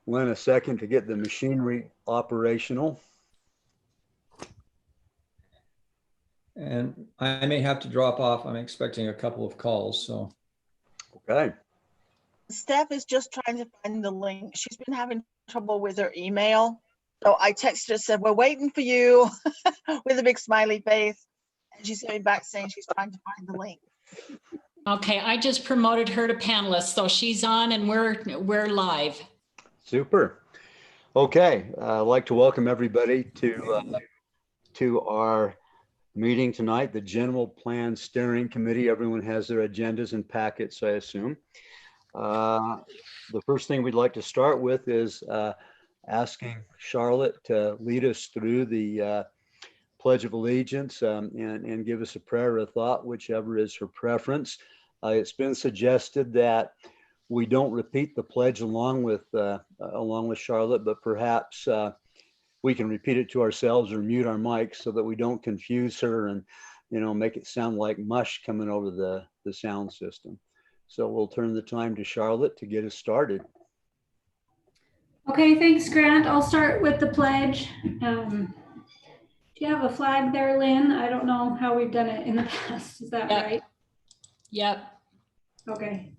Lynn a second to get the machinery operational. And I may have to drop off. I'm expecting a couple of calls, so. Okay. Steph is just trying to find the link. She's been having trouble with her email. So I texted her, said, we're waiting for you with a big smiley face. And she sent me back saying she's trying to find the link. Okay, I just promoted her to panelist, so she's on and we're live. Super. Okay, I'd like to welcome everybody to our meeting tonight, the General Plan Steering Committee. Everyone has their agendas and packets, I assume. The first thing we'd like to start with is asking Charlotte to lead us through the Pledge of Allegiance and give us a prayer or a thought, whichever is her preference. It's been suggested that we don't repeat the pledge along with Charlotte, but perhaps we can repeat it to ourselves or mute our mics so that we don't confuse her and, you know, make it sound like mush coming over the sound system. So we'll turn the time to Charlotte to get us started. Okay, thanks, Grant. I'll start with the pledge. Do you have a flag there, Lynn? I don't know how we've done it in the past. Is that Yep. right? Yep. Okay.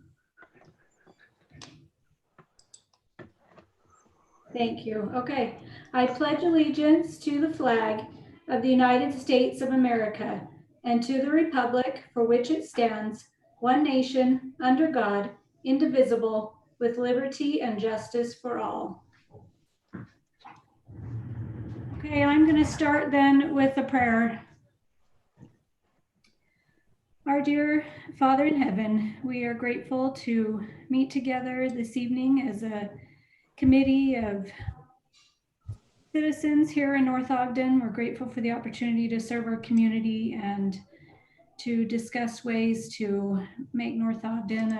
Thank you. Okay. I pledge allegiance to the flag of the United States of America and to the republic for which it stands, one nation, under God, indivisible, with liberty and justice for all. Okay, I'm going to start then with a prayer. Our dear Father in heaven, we are grateful to meet together this evening as a committee of citizens here in North Ogden. We're grateful for the opportunity to serve our community and to discuss ways to make North Ogden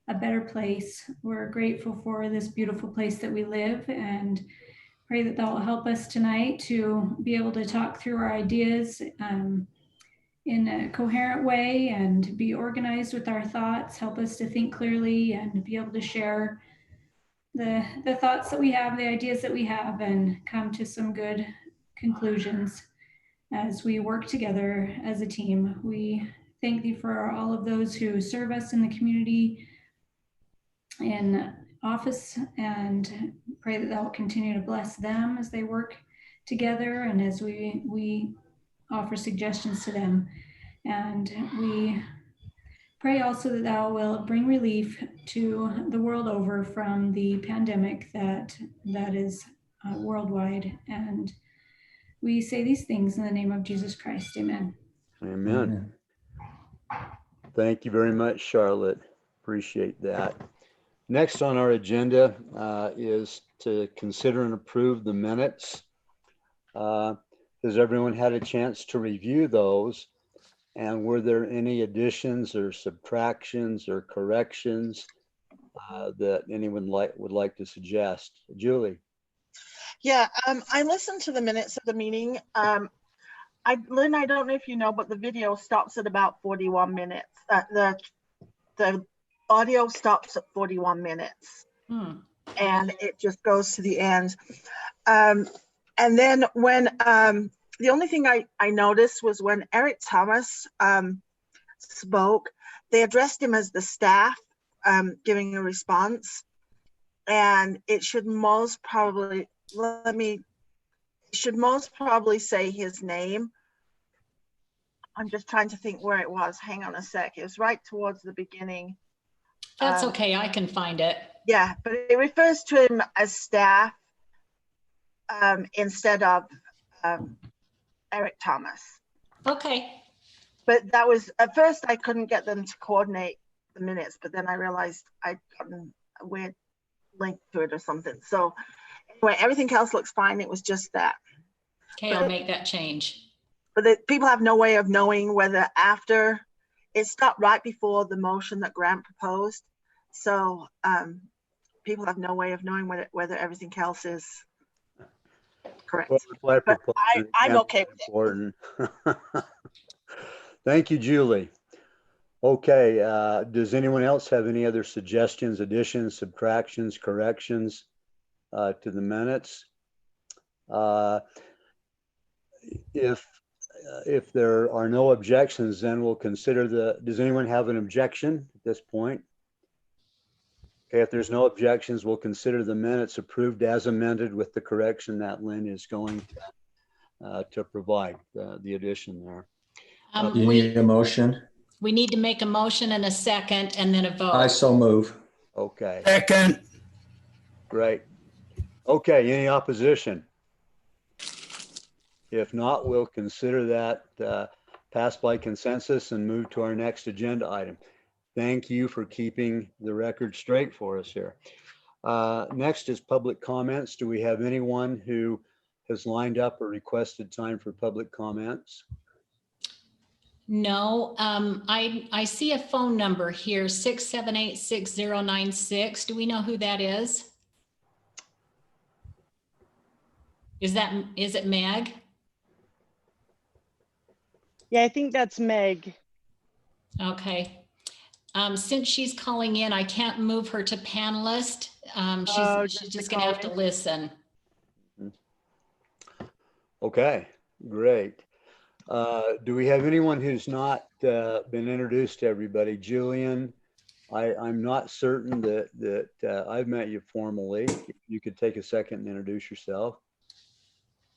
a better place. We're grateful for this beautiful place that we live and pray that will help us tonight to be able to talk through our ideas in a coherent way and be organized with our thoughts, help us to think clearly and be able to share the thoughts that we have, the ideas that we have, and come to some good conclusions as we work together as a team. We thank thee for all of those who serve us in the community in office and pray that will continue to bless them as they work together and as we offer suggestions to them. And we pray also that thou will bring relief to the world over from the pandemic that is worldwide. And we say these things in the name of Jesus Christ. Amen. Amen. Thank you very much, Charlotte. Appreciate that. Next on our agenda is to consider and approve the minutes. Has everyone had a chance to review those? And were there any additions or subtractions or corrections that anyone would like to suggest? Julie? Yeah, I listened to the minutes of the meeting. Lynn, I don't know if you know, but the video stops at about 41 minutes. The audio stops at 41 minutes. And it just goes to the end. And then when the only thing I noticed was when Eric Thomas spoke, they addressed him as the staff giving a response. And it should most probably, say his name. I'm just trying to think where it was. Hang on a sec. It was right towards the beginning. That's okay. I can find it. Yeah, but it refers to him as staff instead of Eric Thomas. Okay. But that was, at first I couldn't get them to coordinate the minutes, but then I realized I'd gotten a weird link to it or something. So anyway, everything else looks fine. It was just that. Okay, I'll make that change. But people have no way of knowing whether after, it stopped right before the motion that Grant proposed. So people have no way of knowing whether everything else is correct. Well, but I'm okay with it. Thank you, Julie. Okay, does anyone else have any other suggestions, additions, subtractions, corrections to the minutes. If there are no objections, then we'll consider does anyone have an objection at this point? Okay, if there's no objections, we'll consider the minutes approved as amended with the correction that Lynn is going to provide, the addition there. Do you need a motion? We need to make a motion and a second and then a vote. I so move. Okay, Second. great. Okay, any opposition? If not, we'll consider that passed by consensus and move to our next agenda item. Thank you for keeping the record straight for us here. Next is public comments. Do we have anyone who has lined up or requested time for public comments? No, I see a phone number here, 678-6096. Do we know who that is? Is it Meg? Yeah, I think that's Meg. Okay. Since she's calling in, I can't move her to panelist. She's just gonna have to listen. Okay, great. Do we have anyone who's not been introduced to everybody? Julian, I'm not certain that I've met you formally. If you could take a second and introduce yourself.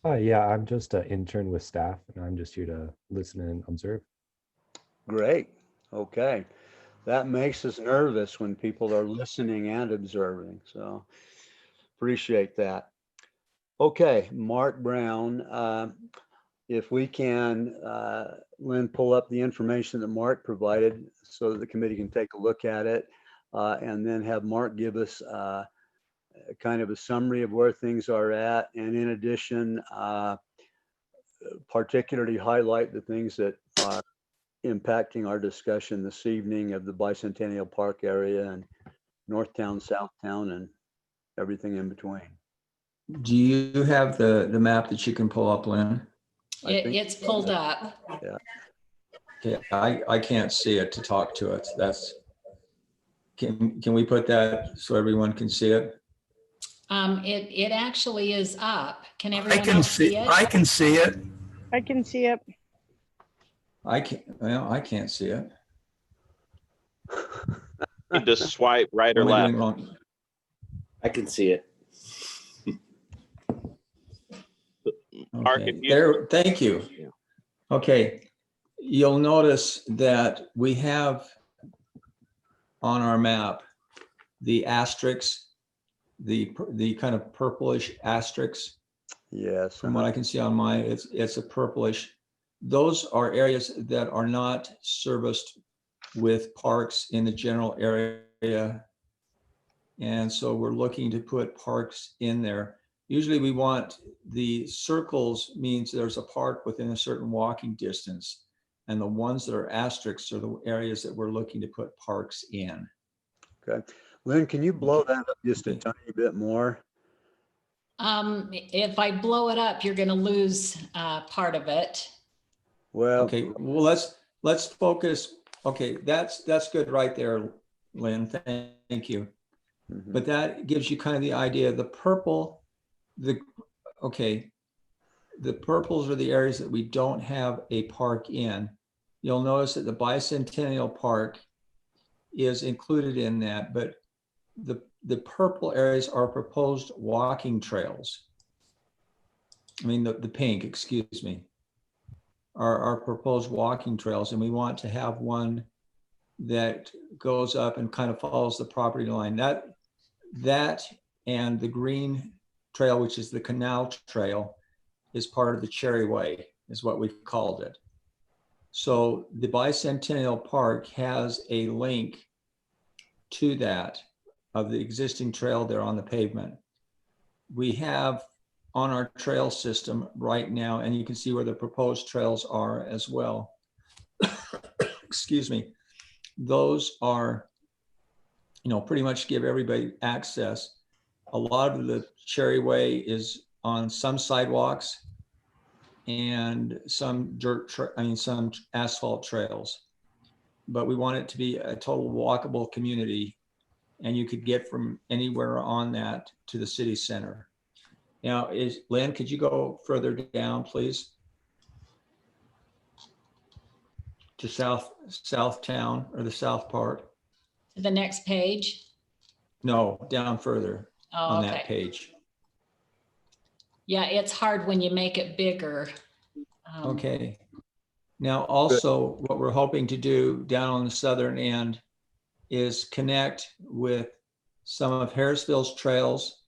Yeah, I'm just an intern with staff, and I'm just here to listen and observe. Great. Okay. That makes us nervous when people are listening and observing. So appreciate that. Okay, Mark Brown. If we can, Lynn, pull up the information that Mark provided so that the committee can take a look at it, and then have Mark give us kind of a summary of where things are at. And in addition, particularly highlight the things that are impacting our discussion this evening of the Bicentennial Park area and Northtown, Southtown, and everything in between. Do you have the map that you can pull up, Lynn? It's pulled up. Yeah. Okay, I can't see it to talk to it. Can we put that so everyone can see it? It actually is up. Can I everyone can else see. see it? I can see it. I can see it. I can't see it. Need to swipe right or What am I left. doing wrong? I can see it. Mark, Okay, if you- there, thank you. Yeah. Okay, you'll notice that we have on our map the asterisks, the kind of purplish asterisks. Yes. From what I can see on mine, it's a purplish. Those are areas that are not serviced with parks in the general area. And so we're looking to put parks in there. Usually we want the circles means there's a park within a certain walking distance. And the ones that are asterisks are the areas that we're looking to put parks in. Okay. Lynn, can you blow that up just a tiny bit more? If I blow it up, you're gonna lose part of it. Well, Okay, well, let's focus. Okay, that's good right there, Lynn. Thank you. mhm. But that gives you kind of the idea. The purple, the purples are the areas that we don't have a park in. You'll notice that the Bicentennial Park is included in that, but the purple areas are proposed walking trails. I mean, the pink, excuse me, are proposed walking trails, and we want to have one that goes up and kind of follows the property line. That and the green trail, which is the canal trail, is part of the Cherry Way, is what we've called it. So the Bicentennial Park has a link to that of the existing trail there on the pavement. We have on our trail system right now, and you can see where the proposed trails are as well. Excuse me. Those are, pretty much give everybody access. A lot of the Cherry Way is on some sidewalks and some some asphalt trails. But we want it to be a total walkable community. and you could get from anywhere on that to the city center. Now, Lynn, could you go further down, please? To South Town or the South part? To the next page. No, down further Oh, on okay. that page. Yeah, it's hard when you make it bigger. Okay. Now, also, what we're hoping to do down on the southern end is connect with some of Harrisville's trails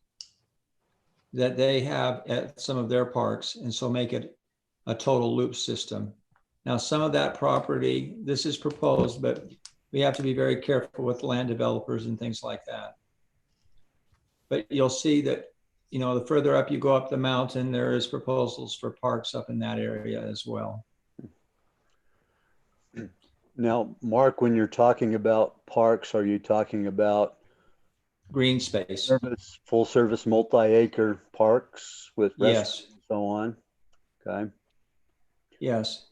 that they have at some of their parks, and so make it a total loop system. Now, some of that property, this is proposed, but we have to be very careful with land developers and things like that. But you'll see that, you know, the further up you go up the mountain, there is proposals for parks up in that area as well. Now, Mark, when you're talking about parks, are you talking about Green space? Full service multi-acre parks with restaurants Yes. and so on? Okay. Yes.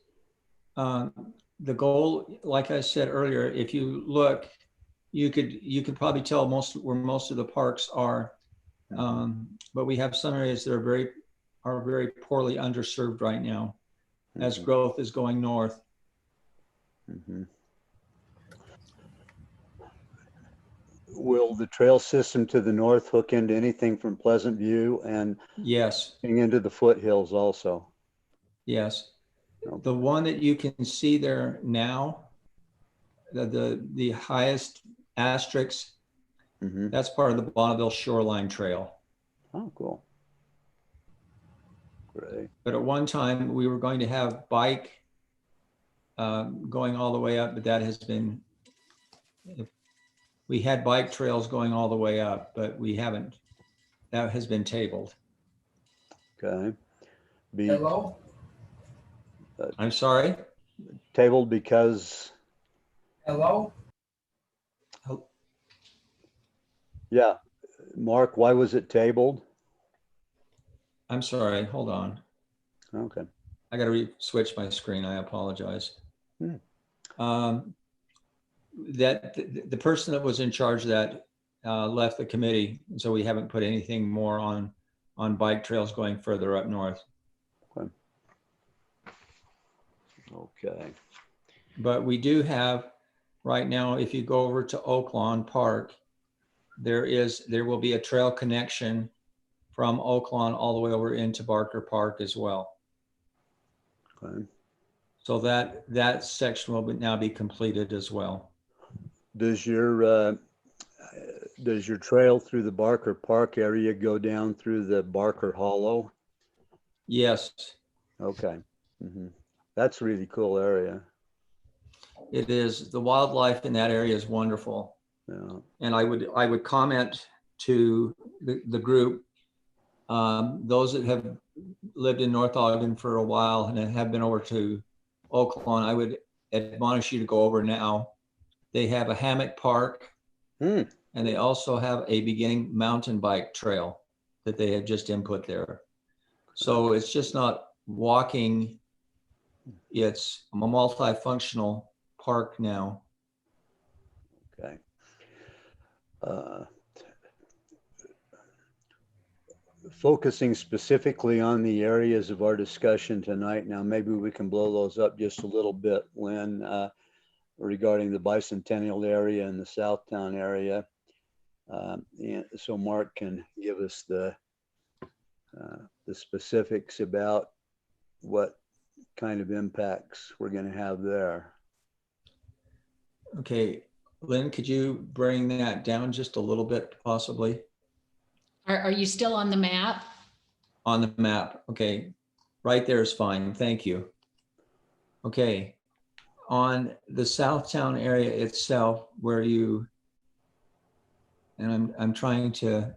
The goal, like I said earlier, if you look, you could probably tell where most of the parks are, but we have some areas that are very poorly underserved right now, as growth is going north. Mm-hmm. Will the trail system to the north hook into anything from Pleasant View and yes, into the foothills also? Yes. Okay. The one that you can see there now, the highest asterisks, that's part of the Bonneville Shoreline Trail. Oh, cool. Great. But at one time we were going to have bike going all the way up, but that has been, we had bike trails going all the way up, but we haven't, that has been tabled. Okay. Hello? I'm sorry? Tabled because? Hello? Yeah. Mark, why was it tabled? I'm sorry, hold on. Okay. I got to switch my screen. I apologize. That the person that was in charge of that left the committee, and so we haven't put anything more on bike trails going further up north. Okay. But we do have right now, if you go over to Oak Lawn Park, there will be a trail connection from Oak Lawn all the way over into Barker Park as well. Okay. So that section will now be completed as well. Does your trail through the Barker Park area go down through the Barker Hollow? Yes. Okay. That's a really cool area. It is. The wildlife in that area is wonderful. Yeah. And I would comment to the group, those that have lived in North Ogden for a while and have been over to Oak Lawn, I would admonish you to go over now. They have a hammock park, and they also have a beginning mountain bike trail that they have just input there. So it's just not walking, it's a multifunctional park now. Okay. Focusing specifically on the areas of our discussion tonight. Now, maybe we can blow those up just a little bit, Lynn, regarding the Bicentennial area and the Southtown area. And so Mark can give us the specifics about what kind of impacts we're going to have there. Okay, Lynn, could you bring that down just a little bit, possibly? Are you still on the map? On the map, okay. Right there is fine, thank you. Okay, on the Southtown area itself, where you, and I'm trying to,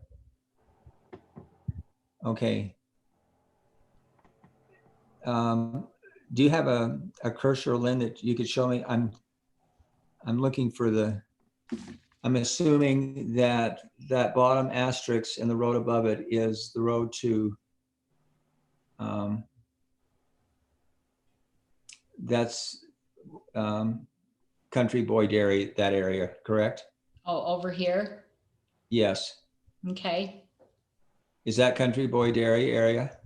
okay. Do you have a cursor, Lynn, that you could show me? I'm looking for I'm assuming that bottom asterisk and the road above it is the road to, that's Country Boy Dairy, that area, correct? Oh, over here? Yes. Okay, Is that Country Boy Dairy area?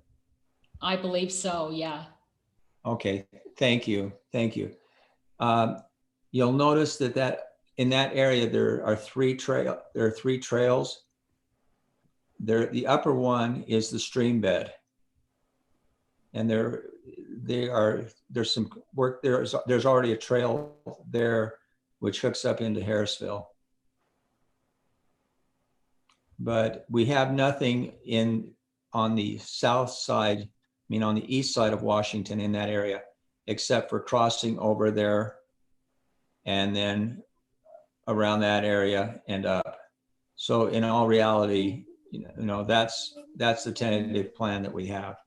I believe so, yeah. Okay, thank you, thank you. You'll notice that in that area there are three trails. The upper one is the stream bed, and there's some work there. There's already a trail there which hooks up into Harrisville, but we have nothing on the south side. I mean, on the east side of Washington in that area, except for crossing over there and then around that area and up. So in all reality, that's the tentative plan that we have.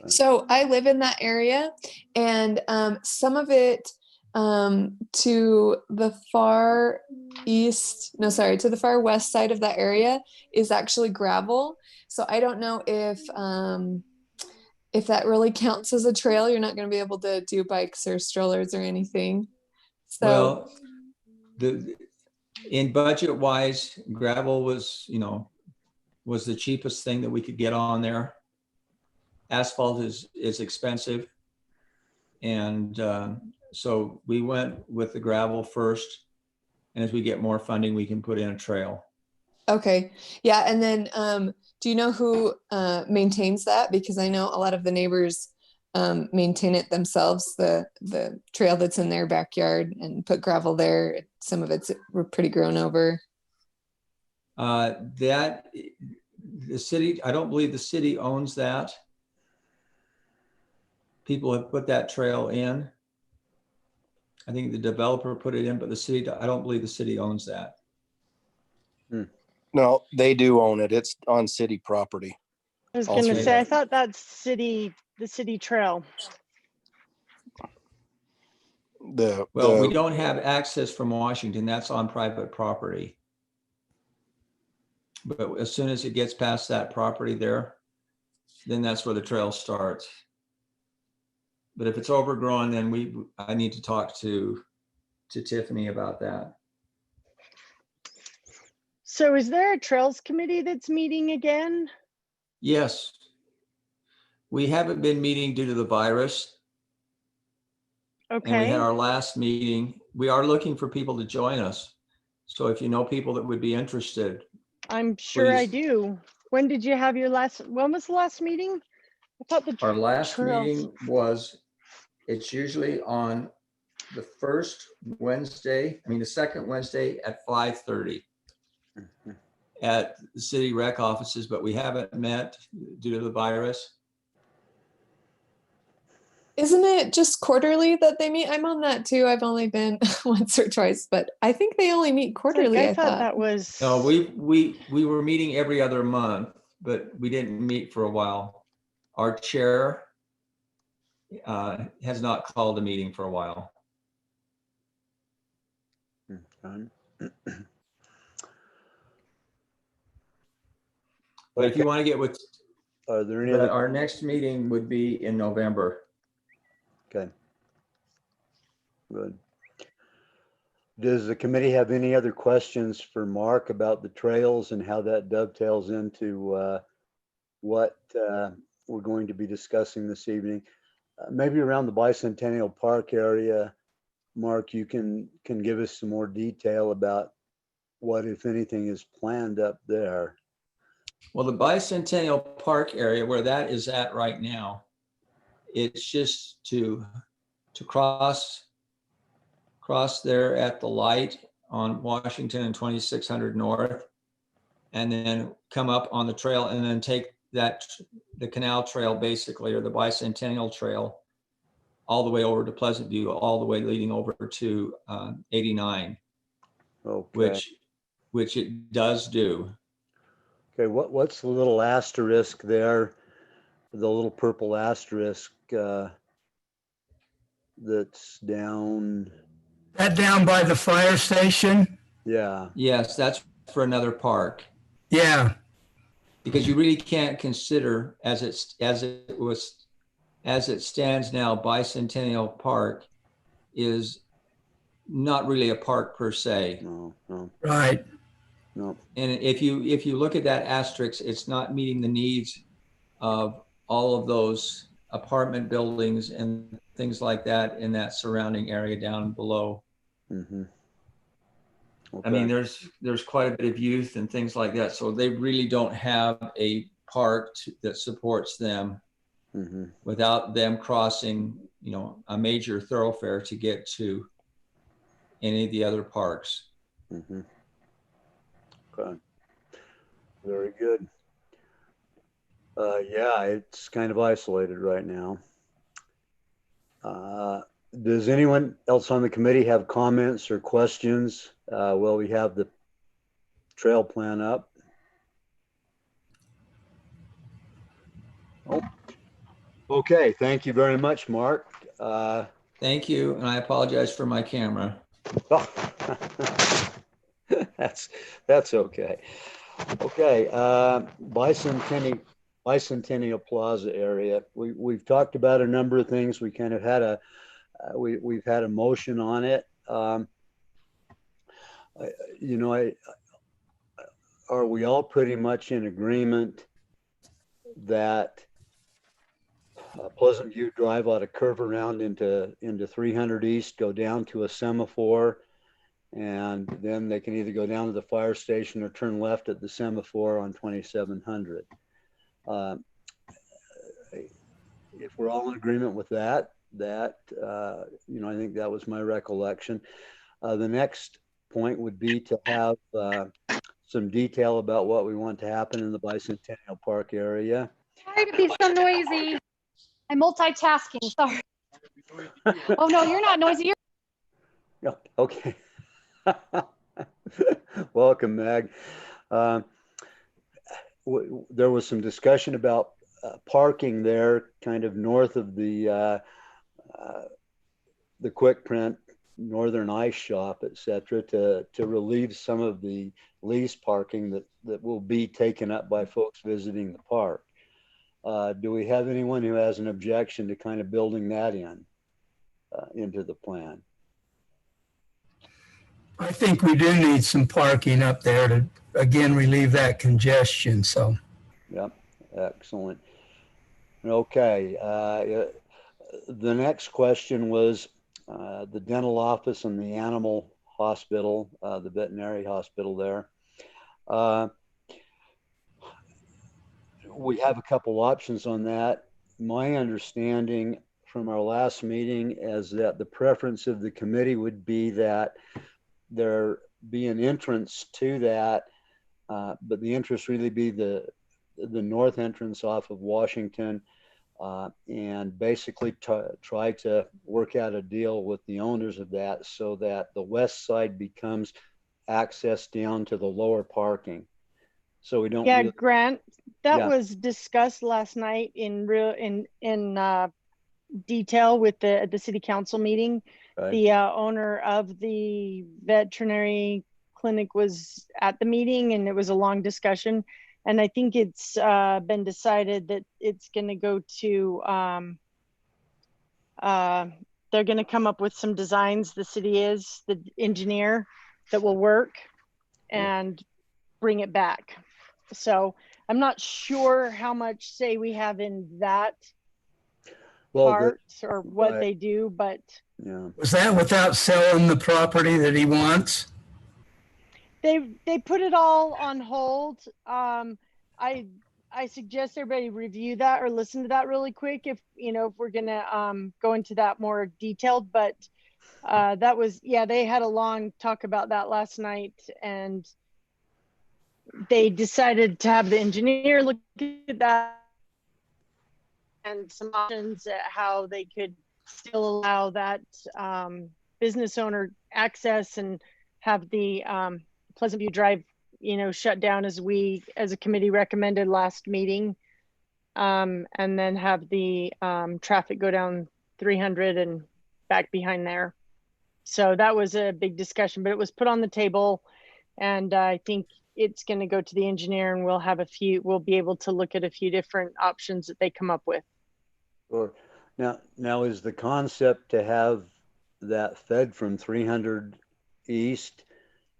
So I live in that area, and some of it to the far to the far west side of that area is actually gravel. So I don't know if that really counts as a trail. You're not going to be able to do bikes or strollers or anything. So, well, in budget wise, gravel was the cheapest thing that we could get on there. Asphalt is expensive, and so we went with the gravel first, and as we get more funding, we can put in a trail. okay, yeah, and then do you know who maintains that? Because I know a lot of the neighbors maintain it themselves, the trail that's in their backyard, and put gravel there. Some of it's pretty grown over. The city, I don't believe the city owns that. People have put that trail in. I think the developer put it in, but the city, I don't believe the city owns that. No, they do own it. It's on city property. I was going to say, I thought that's the city trail. We don't have access from Washington. That's on private property. But as soon as it gets past that property there, then that's where the trail starts. But if it's overgrown, then I need to talk to Tiffany about that. So is there a trails committee that's meeting again? Yes. We haven't been meeting due to the virus. Okay. And we had our last meeting. We are looking for people to join us. So if you know people that would be interested. I'm sure please. I do. When was the last meeting? I thought Our last meeting it's usually on the second Wednesday at 5:30 at the city rec offices, but we haven't met due to the virus. Isn't it just quarterly that they meet? I'm on that too. I've only been once or twice, but I think they only meet quarterly. I thought that was. No, we were meeting every other month, but we didn't meet for a while. Our chair has not called a meeting for a while. But if you want to get with, are there any other? Our next meeting would be in November. Okay. Good. Does the committee have any other questions for Mark about the trails and how that dovetails into what we're going to be discussing this evening? Maybe around the Bicentennial Park area, Mark, you can give us some more detail about what, if anything, is planned up there. Well, the Bicentennial Park area, where that is at right now, it's just to cross there at the light on Washington and 2600 North, and then come up on the trail and then take the canal trail basically, or the Bicentennial Trail, all the way over to Pleasant View, all the way leading over to 89, okay. which it does do. Okay, what's the little asterisk there? The little purple asterisk that's down. That down by the fire station? Yeah. Yes, that's for another park. Yeah. Because you really can't consider as it stands now, Bicentennial Park is not really a park per se. No. Right. No. And if you look at that asterisk, it's not meeting the needs of all of those apartment buildings and things like that in that surrounding area down below. Mm-hmm. Okay. I mean, there's quite a bit of youth and things like that, so they really don't have a park that supports them Mm-hmm. without them crossing, you know, a major thoroughfare to get to any of the other parks. Mm-hmm. Okay. Very good. Yeah, it's kind of isolated right now. Does anyone else on the committee have comments or questions? Well, we have the trail plan up. Oh, okay. Thank you very much, Mark. Thank you, and I apologize for my camera. That's okay. Okay, Bicentennial Plaza area. We've talked about a number of things. We kind of had we've had a motion on it. You know, are we all pretty much in agreement that Pleasant View Drive ought to curve around into 300 East, go down to a semaphore, and then they can either go down to the fire station or turn left at the semaphore on 2700. If we're all in agreement with that, you know, I think that was my recollection. The next point would be to have some detail about what we want to happen in the Bicentennial Park area. Sorry to be so noisy. I'm multitasking, sorry. Oh no, you're not noisy. Yeah, okay. Welcome, Mag. There was some discussion about parking there, kind of north of the Quick Print, Northern Ice Shop, etc., to relieve some of the lease parking that will be taken up by folks visiting the park. Do we have anyone who has an objection to kind of building that into the plan? I think we do need some parking up there to, again, relieve that congestion, so. Yep, excellent. Okay, the next question was the dental office and the animal hospital, the veterinary hospital there. We have a couple options on that. My understanding from our last meeting is that the preference of the committee would be that there be an entrance to that, but the entrance really be the north entrance off of Washington, and basically try to work out a deal with the owners of that so that the west side becomes access down to the lower parking. So we don't. Yeah, really, Grant, that yeah. was discussed last night in detail with the city council meeting. Right. The owner of the veterinary clinic was at the meeting, and it was a long discussion. And I think it's been decided that it's going to go to, they're going to come up with some designs. The city is the engineer that will work and bring it back. So I'm not sure how much say we have in that part or what they do, but yeah. Was that without selling the property that he wants? they put it all on hold. I suggest everybody review that or listen to that really quick if we're gonna go into that more detailed. But that was, yeah, they had a long talk about that last night, and they decided to have the engineer look at that and some options at how they could still allow that business owner access and have the Pleasant View Drive, shut down as a committee recommended last meeting, and then have the traffic go down 300 and back behind there. So that was a big discussion, but it was put on the table, and I think it's going to go to the engineer, and we'll be able to look at a few different options that they come up with. Or now is the concept to have that fed from 300 East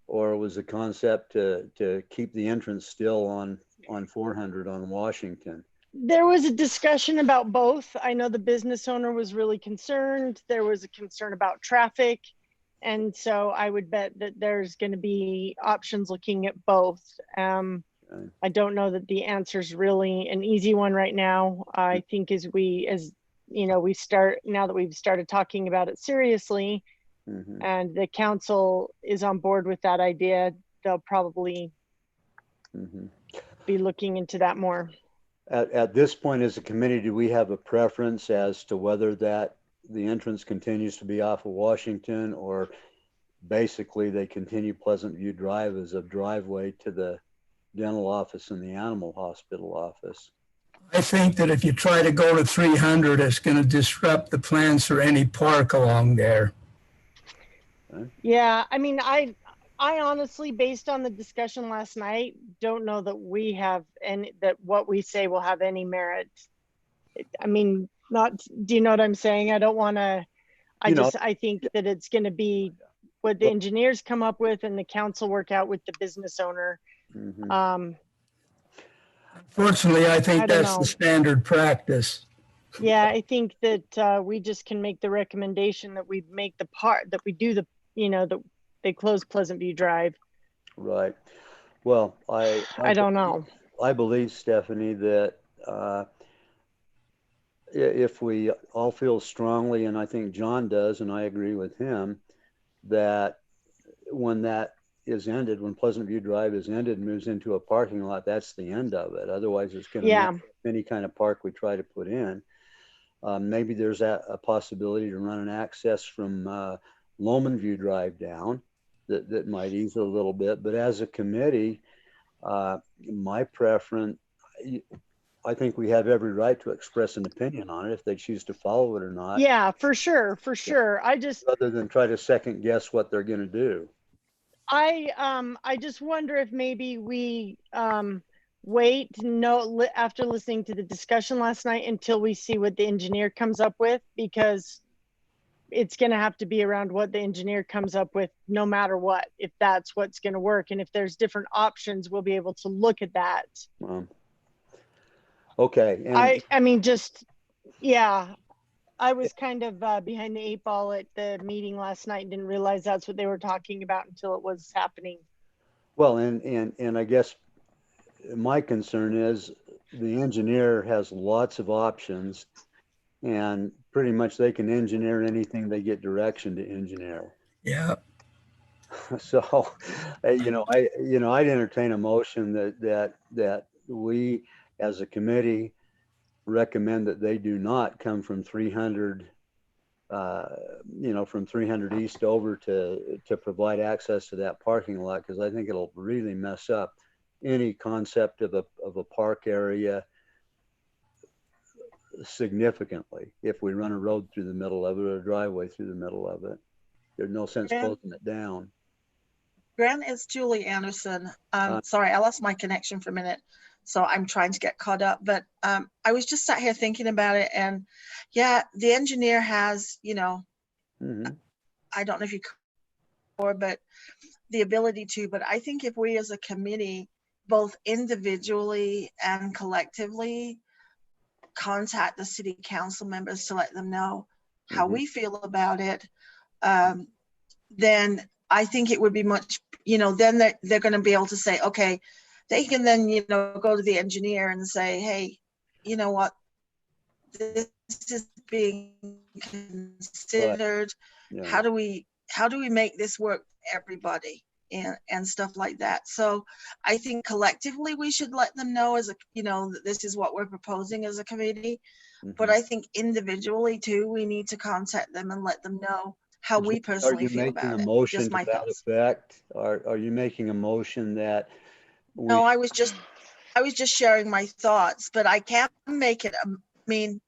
or was the concept to keep the entrance still on 400 on Washington? There was a discussion about both. I know the business owner was really concerned. There was a concern about traffic. And so I would bet that there's going to be options looking at both. I don't know that the answer is really an easy one right now. I think as you know, now that we've started talking about it seriously, and the council is on board with that idea, they'll probably be looking into that more. At this point as a committee, do we have a preference as to whether that the entrance continues to be off of Washington, or basically they continue Pleasant View Drive as a driveway to the dental office and the animal hospital office? I think that if you try to go to 300, it's going to disrupt the plans for any park along there. Yeah, I mean, I honestly, based on the discussion last night, don't know that we have any, that what we say will have any merit. I mean, do you know what I'm saying? I don't want to, I think that it's going to be what the engineers come up with and the council work out with the business owner. Fortunately, I think that's the standard practice. Yeah, I think that we just can make the recommendation that we make that we do the, you know, that they close Pleasant View Drive. Right. Well, I don't know. I believe, Stephanie, that if we all feel strongly, and I think John does, and I agree with him, that when that is ended, when Pleasant View Drive is ended and moves into a parking lot, that's the end of it. Otherwise, it's going to be any kind of park we try to put in. Maybe there's a possibility to run an access from Loman View Drive down that might ease it a little bit. But as a committee, my preference, I think we have every right to express an opinion on it if they choose to follow it or not. Yeah, for sure, for sure. Rather than try to second guess what they're going to do. I just wonder if maybe we wait after listening to the discussion last night until we see what the engineer comes up with, because it's going to have to be around what the engineer comes up with no matter what, if that's what's going to work. And if there's different options, we'll be able to look at that. Okay. And I mean, just, yeah, I was kind of behind the 8 ball at the meeting last night and didn't realize that's what they were talking about until it was happening. Well, and I guess my concern is the engineer has lots of options, and pretty much they can engineer anything they get direction to engineer. Yeah. So, I'd entertain a motion that we as a committee recommend that they do not come from 300, from 300 east over to provide access to that parking lot, because I think it'll really mess up any concept of a park area significantly if we run a road through the middle of it or a driveway through the middle of it. There's no sense closing it down. Grant, it's Julie Anderson. Sorry, I lost my connection for a minute, so I'm trying to get caught up. But I was just sat here thinking about it, and yeah, the engineer has, I don't know if you could, but the ability to. But I think if we as a committee, both individually and collectively, contact the city council members to let them know how we feel about it, then I think it would be much, then they're going to be able to say, okay, they can then, go to the engineer and say, hey, you know what, this is being considered. Right. Yeah. How do we make this work for everybody and stuff like that? So I think collectively we should let them know that this is what we're proposing as a committee. But I think individually too, we need to contact them and let them know how we personally feel about it. Are you making a motion to that effect? Are you making a motion that? No, I was just sharing my thoughts, but I can't make it. I mean,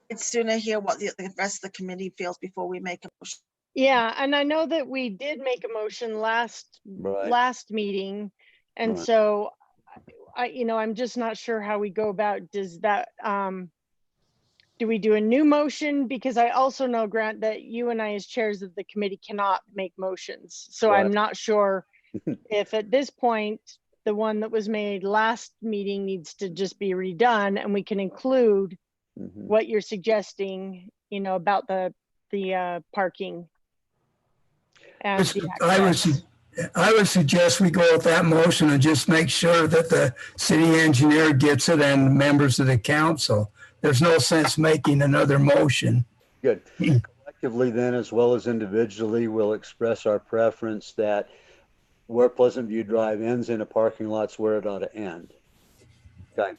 it's sooner hear what the rest of the committee feels before we make a motion. Yeah, and I know that we did make a motion last meeting, and so I'm just not sure how we go about. Does that do we do a new motion? Because I also know, Grant, that you and I as chairs of the committee cannot make motions. So I'm not sure if at this point, the one that was made last meeting needs to just be redone, and we can include what you're suggesting, you know, about the parking. And the I would suggest we go with that motion and just make sure that the city engineer gets it and members of the council. There's no sense making another motion. Good. Collectively then, as well as individually, we'll express our preference that where Pleasant View Drive ends in a parking lot's where it ought to end. Okay,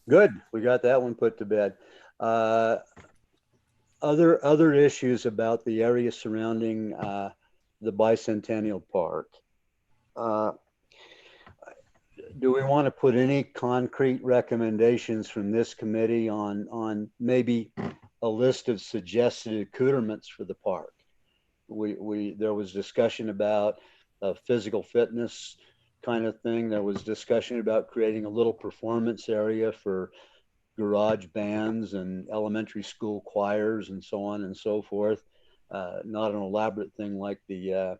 good. We got that one put to bed. Other issues about the area surrounding the Bicentennial Park. Do we want to put any concrete recommendations from this committee on maybe a list of suggested accoutrements for the park? There was discussion about a physical fitness kind of thing. There was discussion about creating a little performance area for garage bands and elementary school choirs and so on and so forth. Not an elaborate thing like the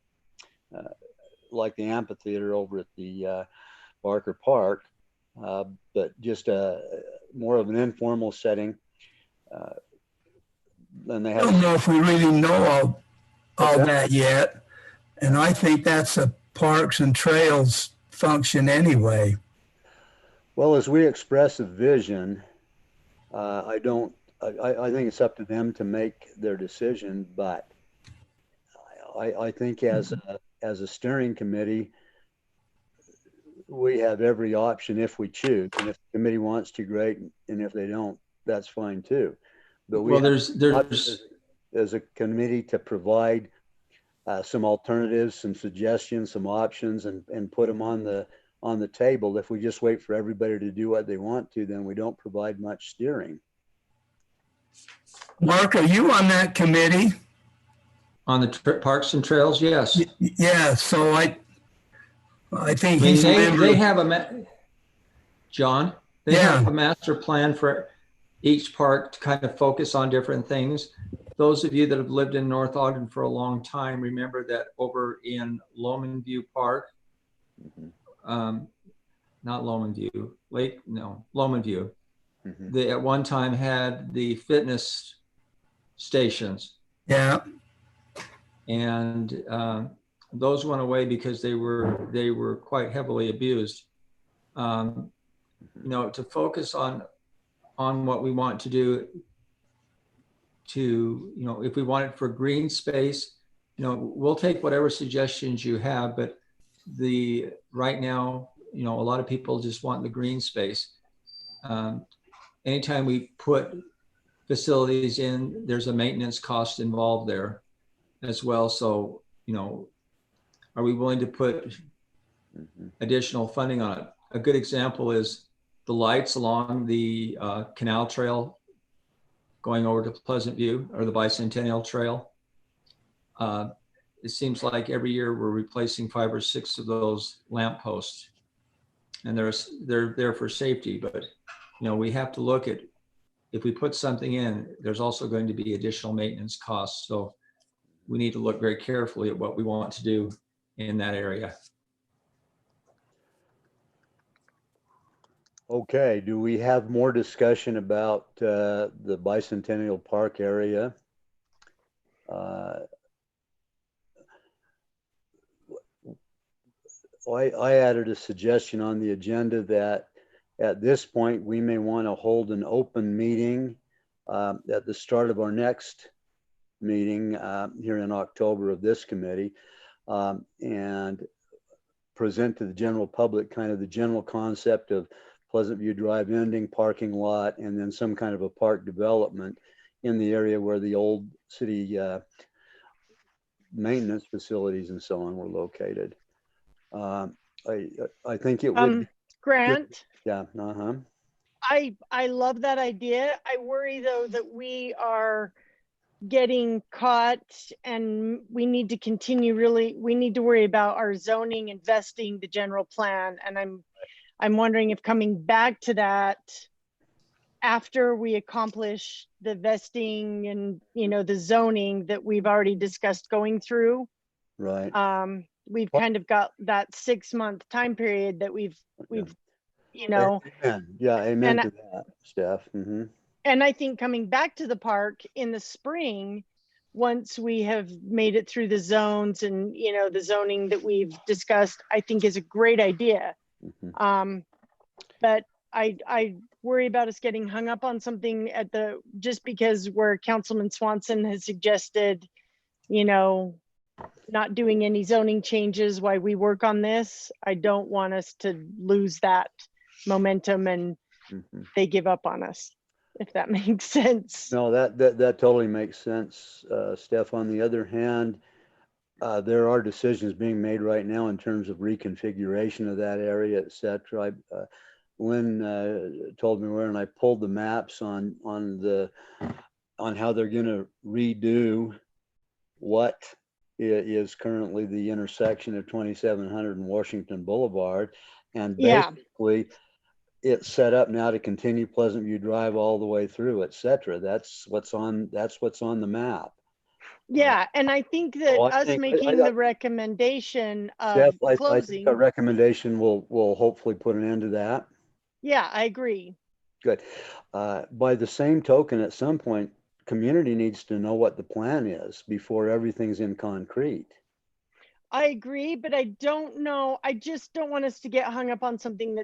amphitheater over at the Barker Park, but just more of an informal setting. And they I don't know if we really know all that yet. And I think that's a parks and trails function anyway. Well, as we express a vision, I think it's up to them to make their decision, but I think as a steering committee, we have every option if we choose. And if the committee wants to, great. And if they don't, that's fine too. But we Well, as a committee to provide some alternatives, some suggestions, some options, and put them on the table. If we just wait for everybody to do what they want to, then we don't provide much steering. Mark, are you on that committee? On the parks and trails, yes. Yeah, so I think they have John, they have a master plan for each park to kind of focus on different things. Those of you that have lived in North Ogden for a long time remember that over in Lowman View Park, not Lowman View, Lowman View, they at one time had the fitness stations. Yeah. And those went away because they were quite heavily abused. You know, to focus on what we want to do, to, you know, if we want it for green space, you know, we'll take whatever suggestions you have, but right now, you know, a lot of people just want the green space. Anytime we put facilities in, there's a maintenance cost involved there as well. So, you know, are we willing to put additional funding on it? A good example is the lights along the canal trail going over to Pleasant View, or the Bicentennial Trail. It seems like every year we're replacing 5 or 6 of those lampposts, and they're there for safety. But you know, we have to look at, if we put something in, there's also going to be additional maintenance costs. So we need to look very carefully at what we want to do in that area. Okay, do we have more discussion about the Bicentennial Park area? I added a suggestion on the agenda that at this point we may want to hold an open meeting at the start of our next meeting here in October of this committee, and present to the general public kind of the general concept of Pleasant View Drive ending, parking lot, and then some kind of a park development in the area where the old city maintenance facilities and so on were located. I think it would Grant. Yeah. I love that idea. I worry though that we are getting caught, and we need to continue we need to worry about our zoning, investing, the general plan. And I'm wondering if coming back to that after we accomplish the vesting and, you know, the zoning that we've already discussed going through. Right. we've kind of got that 6-month time period that we've, you know, Amen. Yeah, amen and to that, Steph. Mhm. and I think coming back to the park in the spring, once we have made it through the zones and, you know, the zoning that we've discussed, I think is a great idea. Mhm. But I worry about us getting hung up on something at the, just because where Councilman Swanson has suggested, you know, not doing any zoning changes while we work on this. I don't want us to lose that momentum and Mhm. they give up on us, if that makes sense. No, that totally makes sense, Steph. On the other hand, there are decisions being made right now in terms of reconfiguration of that area, et cetera. Lynn told me where, and I pulled the maps on how they're going to redo what is currently the intersection of 2700 and Washington Boulevard, and basically it's set up now to continue Pleasant View Drive all the way through, et cetera. That's what's on the map. Yeah, and I think that So us making the recommendation of Steph, I think closing. a recommendation will hopefully put an end to that. Yeah, I agree. Good. By the same token, at some point, community needs to know what the plan is before everything's in concrete. I agree, but I don't know. I just don't want us to get hung up on something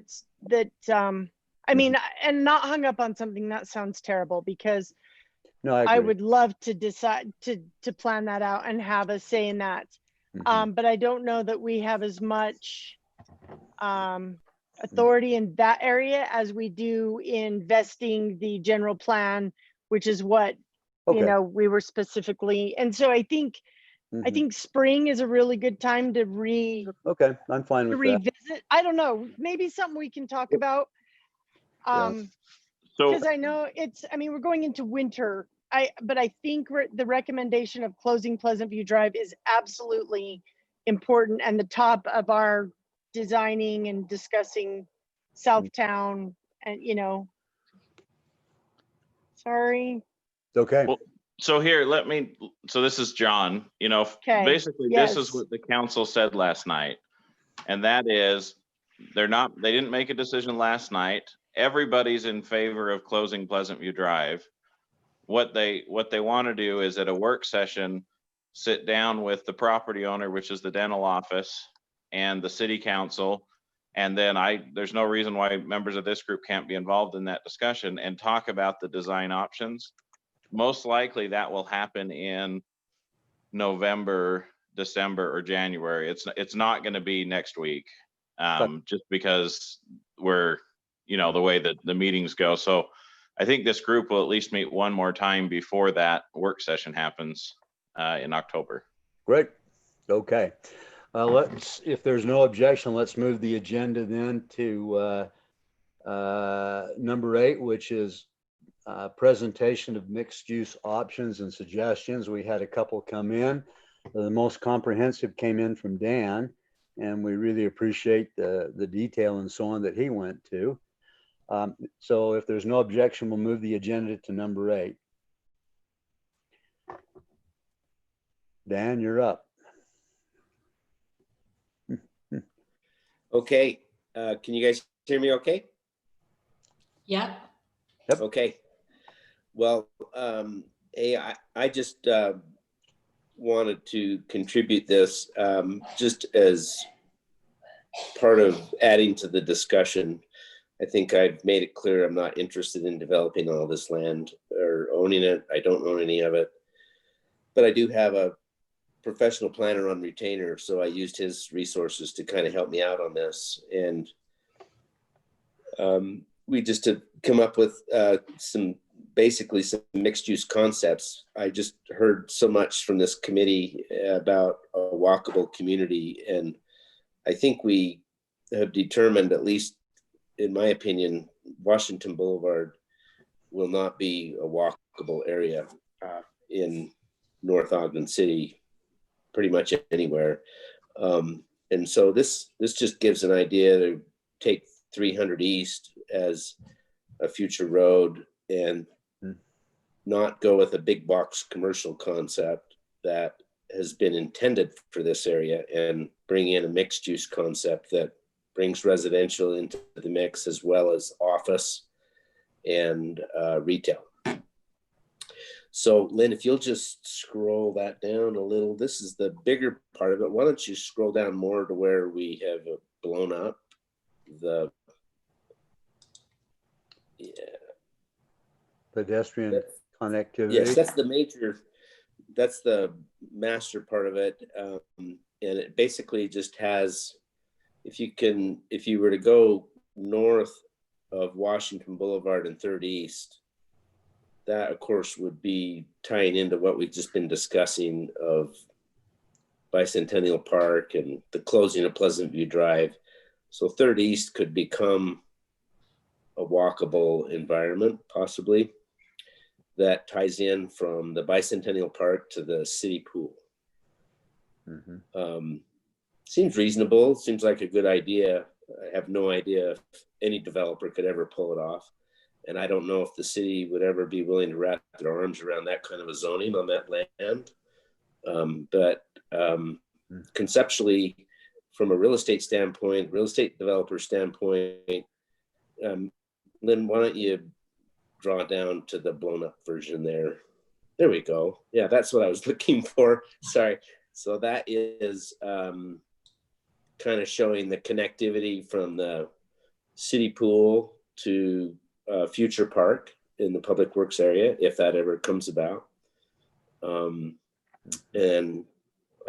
I mean, and not hung up on something that sounds terrible, because no, I agree. I would love to decide to plan that out and have a say in that. But I don't know that we have as much authority in that area as we do in vesting the general plan, which is what, you know, we were specifically. And so I think spring is a really good time to I'm fine with revisit. I don't know, maybe something we can talk about. Because I know I mean, we're going into winter. But I think the recommendation of closing Pleasant View Drive is absolutely important and the top of our designing and discussing Southtown, and, you know, sorry. Okay. Well, so here, so this is John, you know, basically this is what the council said last night. And that is, they didn't make a decision last night. Everybody's in favor of closing Pleasant View Drive. What they want to do is at a work session, sit down with the property owner, which is the dental office, and the city council. And then there's no reason why members of this group can't be involved in that discussion and talk about the design options. Most likely that will happen in November, December, or January. It's not going to be next week, just because we're, you know, the way that the meetings go. So I think this group will at least meet one more time before that work session happens in October. Great. Okay. If there's no objection, let's move the agenda then to number 8, which is presentation of mixed use options and suggestions. We had a couple come in. The most comprehensive came in from Dan, and we really appreciate the detail and so on that he went to. So if there's no objection, we'll move the agenda to number 8. Dan, you're up. Okay. Can you guys hear me okay? Yep. Okay. Well, I just wanted to contribute this just as part of adding to the discussion. I think I've made it clear I'm not interested in developing all this land or owning it. I don't own any of it, but I do have a professional planner on retainer, so I used his resources to kind of help me out on this. And we just have come up with basically some mixed use concepts. I just heard so much from this committee about a walkable community, and I think we have determined, at least in my opinion, Washington Boulevard will not be a walkable area in North Ogden City, pretty much anywhere. And so this just gives an idea to take 300 East as a future road and not go with a big box commercial concept that has been intended for this area and bring in a mixed use concept that brings residential into the mix as well as office and retail. So Lynn, if you'll just scroll that down a little, this is the bigger part of it. Why don't you scroll down more to where we have blown up the pedestrian connectivity. Yes, that's the major, that's the master part of it. And it basically just has, if you were to go north of Washington Boulevard and 3rd East, that of course would be tying into what we've just been discussing of Bicentennial Park and the closing of Pleasant View Drive. So 3rd East could become a walkable environment, possibly, that ties in from the Bicentennial Park to the city pool. Seems reasonable, seems like a good idea. I have no idea if any developer could ever pull it off. And I don't know if the city would ever be willing to wrap their arms around that kind of a zoning on that land. But conceptually, from a real estate standpoint, real estate developer standpoint, Lynn, why don't you draw down to the blown up version there? There we go. Yeah, that's what I was looking for. Sorry. So that is kind of showing the connectivity from the city pool to future park in the public works area, if that ever comes about. And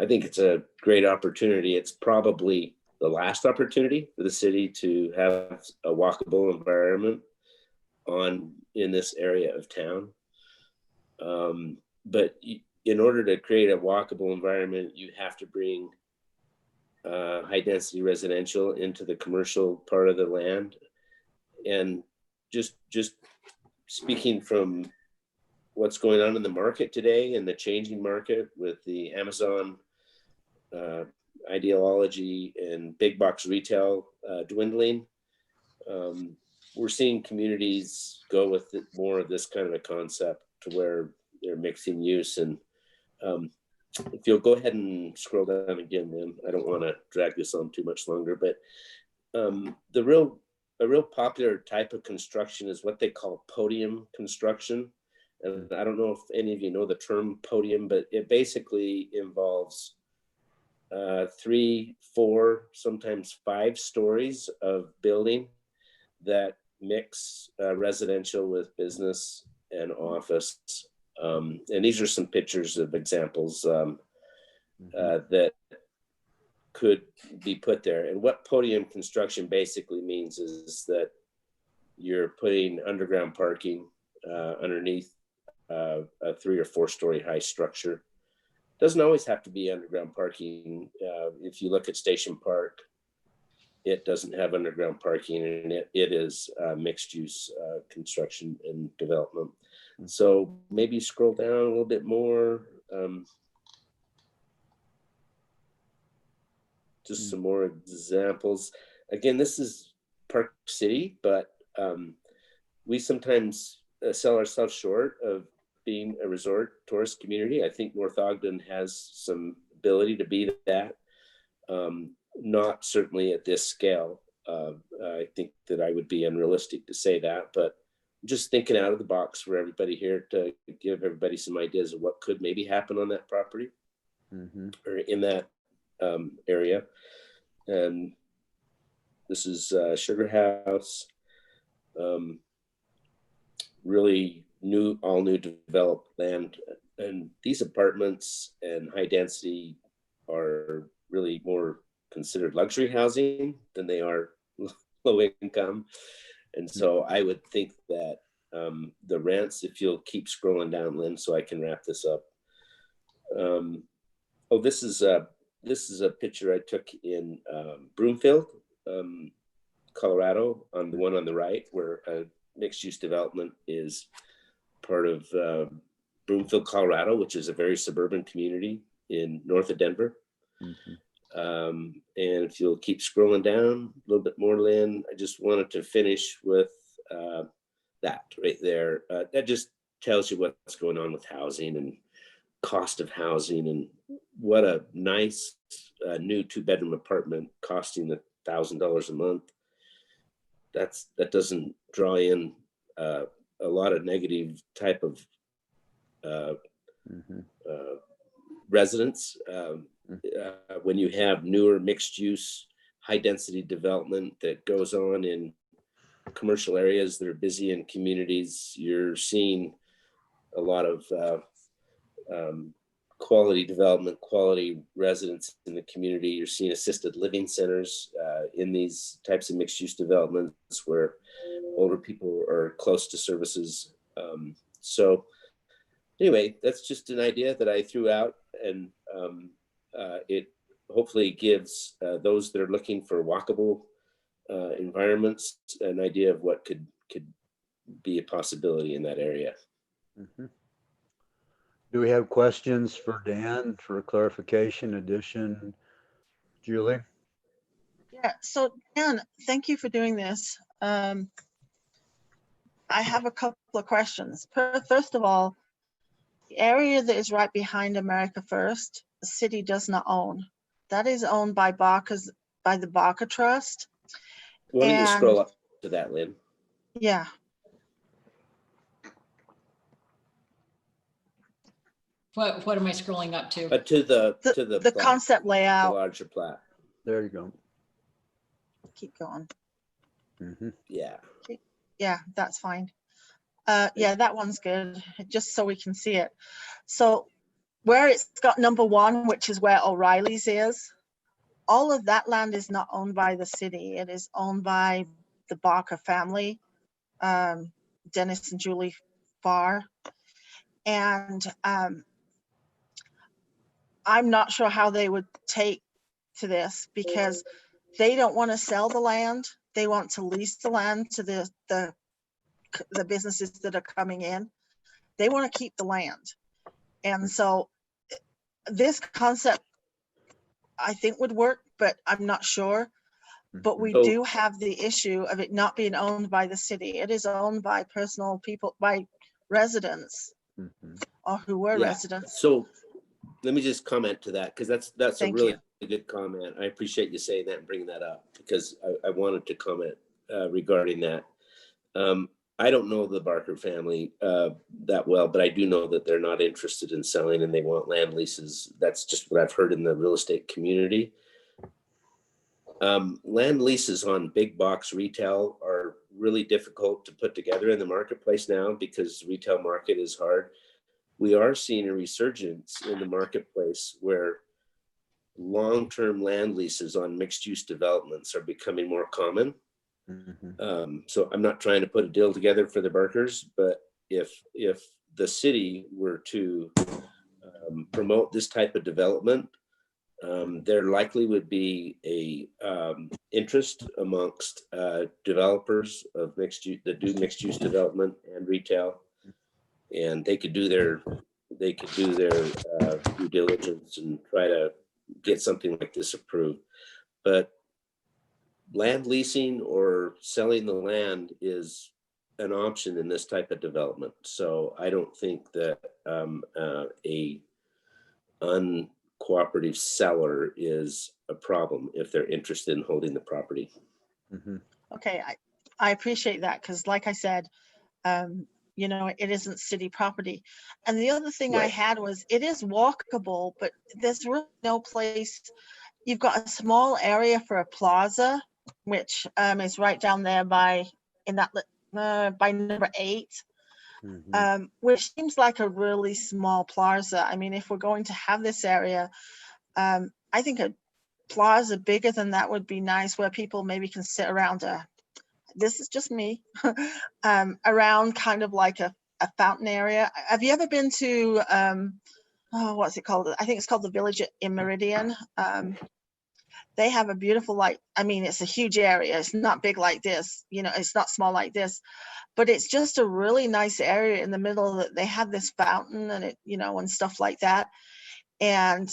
I think it's a great opportunity. It's probably the last opportunity for the city to have a walkable environment in this area of town. But in order to create a walkable environment, you have to bring high density residential into the commercial part of the land. And just speaking from what's going on in the market today and the changing market with the Amazon ideology and big box retail dwindling, we're seeing communities go with more of this kind of a concept to where they're mixing use. And if you'll go ahead and scroll down again, then I don't want to drag this on too much longer, but a real popular type of construction is what they call podium construction. And I don't know if any of you know the term podium, but it basically involves 3, 4, sometimes 5 stories of building that mix residential with business and office. And these are some pictures of examples that could be put there. And what podium construction basically means is that you're putting underground parking underneath a 3 or 4 story high structure. Doesn't always have to be underground parking. If you look at Station Park, it doesn't have underground parking, and it is mixed use construction and development. So maybe scroll down a little bit more. Just some more examples. Again, this is Park City, but we sometimes sell ourselves short of being a resort tourist community. I think North Ogden has some ability to be that. Not certainly at this scale. I think that I would be unrealistic to say that, but just thinking out of the box for everybody here to give everybody some ideas of what could maybe happen on that property or in that area. And this is Sugar House, really all new developed land. And these apartments and high density are really more considered luxury housing than they are low income. And so I would think that the rents, if you'll keep scrolling down, Lynn, so I can wrap this up. This is a picture I took in Broomfield, Colorado, on the one on the right, where a mixed use development is part of Broomfield, Colorado, which is a very suburban community in north of Denver. And if you'll keep scrolling down a little bit more, Lynn, I just wanted to finish with that right there. That just tells you what's going on with housing and cost of housing and what a nice new 2-bedroom apartment costing $1,000 a month. That doesn't draw in a lot of negative type of residents. When you have newer mixed use, high density development that goes on in commercial areas that are busy in communities, you're seeing a lot of quality development, quality residents in the community. You're seeing assisted living centers in these types of mixed use developments where older people are close to services. So anyway, that's just an idea that I threw out, and it hopefully gives those that are looking for walkable environments an idea of what could be a possibility in that area. Do we have questions for Dan for clarification, addition? Julie? Yeah, so Dan, thank you for doing this. I have a couple of questions. First of all, the area that is right behind America First, the city does not own. That is owned by the Barker Trust. Why don't you scroll up to that, Lynn? Yeah. What am I scrolling up to? To the plat, concept layout. The larger plat. There you go. Keep going. Yeah. Yeah, that's fine. Yeah, that one's good, just so we can see it. So where it's got number 1, which is where O'Reilly's is, all of that land is not owned by the city. It is owned by the Barker family, Dennis and Julie Farr. And I'm not sure how they would take to this, because they don't want to sell the land. They want to lease the land to the businesses that are coming in. They want to keep the land. And so this concept, I think, would work, but I'm not sure. But we do have the issue of it not being owned by the city. It is owned by personal people, by residents, or who were residents. So let me just comment to that, because that's a really good comment. I appreciate you saying that and bringing that up, because I wanted to comment regarding that. I don't know the Barker family that well, but I do know that they're not interested in selling and they want land leases. That's just what I've heard in the real estate community. Land leases on big box retail are really difficult to put together in the marketplace now, because the retail market is hard. We are seeing a resurgence in the marketplace where long-term land leases on mixed-use developments are becoming more common. So I'm not trying to put a deal together for the Barkers, but if the city were to promote this type of development, there likely would be a interest amongst developers of mixed-use that do mixed-use development and retail, and they could do their due diligence and try to get something like this approved. But land leasing or selling the land is an option in this type of development. So I don't think that a uncooperative seller is a problem if they're interested in holding the property. Okay, I appreciate that, because like I said, you know, it isn't city property. And the other thing I had was, it is walkable, but there's really no place. You've got a small area for a plaza, which is right down there by number 8, which seems like a really small plaza. I mean, if we're going to have this area, I think a plaza bigger than that would be nice, where people maybe can sit around this is just me, around kind of like a fountain area. Have you ever been to, what's it called? I think it's called the Village in Meridian. They have a beautiful, I mean, it's a huge area. It's not big like this, you know, it's not small like this, but it's just a really nice area in the middle that they have this fountain and it, you know, and stuff like that. And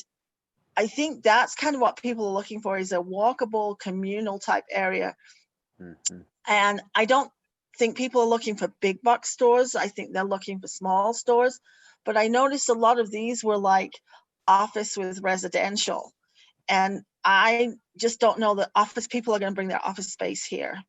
I think that's kind of what people are looking for, is a walkable communal type area. And I don't think people are looking for big box stores. I think they're looking for small stores. But I noticed a lot of these were like office with residential. And I just don't know that office people are going to bring their office space here.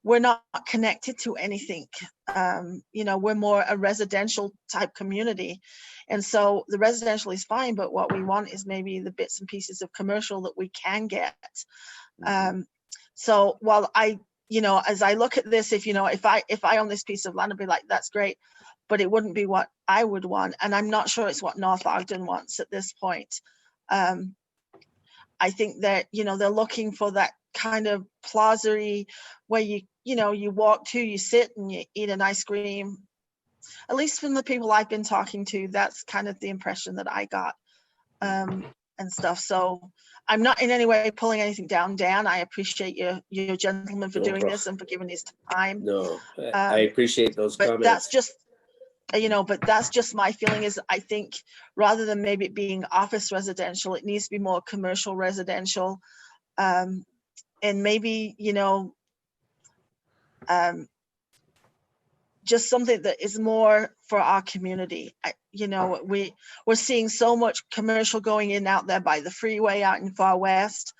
We're not connected to anything. We're more a residential type community. And so the residential is fine, but what we want is maybe the bits and pieces of commercial that we can get. So while as I look at this, if I own this piece of land, I'd be like, that's great, but it wouldn't be what I would want. And I'm not sure it's what North Ogden wants at this point. I think that, they're looking for that kind of plaza-y where you walk to, you sit and you eat an ice cream. At least from the people I've been talking to, that's kind of the impression that I got, and stuff. So I'm not in any way pulling anything down, Dan. I appreciate you gentlemen for doing this and for giving his time. No, I appreciate those but comments. That's just, but that's just my feeling is I think rather than maybe it being office residential, it needs to be more commercial residential. And maybe, just something that is more for our community. We're seeing so much commercial going in out there by the freeway out in Far West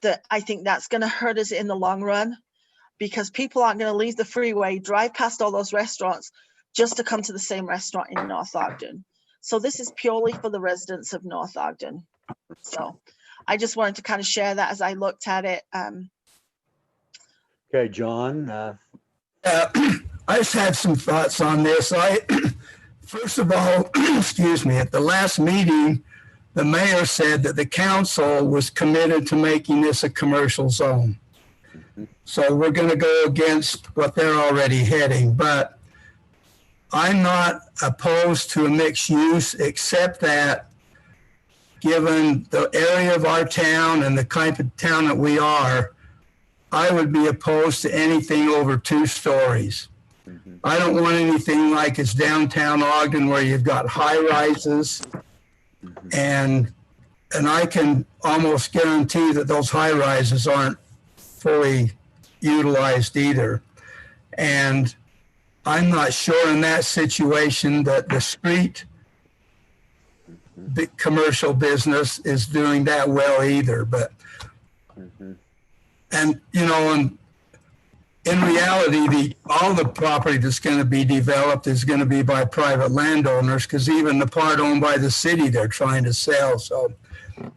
that I think that's going to hurt us in the long run, because people aren't going to leave the freeway, drive past all those restaurants just to come to the same restaurant in North Ogden. So this is purely for the residents of North Ogden. So I just wanted to kind of share that as I looked at it. Okay, John. I just had some thoughts on this. First of all, excuse me, at the last meeting, the mayor said that the council was committed to making this a commercial zone. So we're going to go against what they're already heading, but I'm not opposed to a mixed use, except that given the area of our town and the kind of town that we are, I would be opposed to anything over 2 stories. I don't want anything like it's downtown Ogden where you've got high rises, and I can almost guarantee that those high rises aren't fully utilized either. And I'm not sure in that situation that the street commercial business is doing that well either. But and in reality, all the property that's going to be developed is going to be by private landowners, because even the part owned by the city, they're trying to sell. So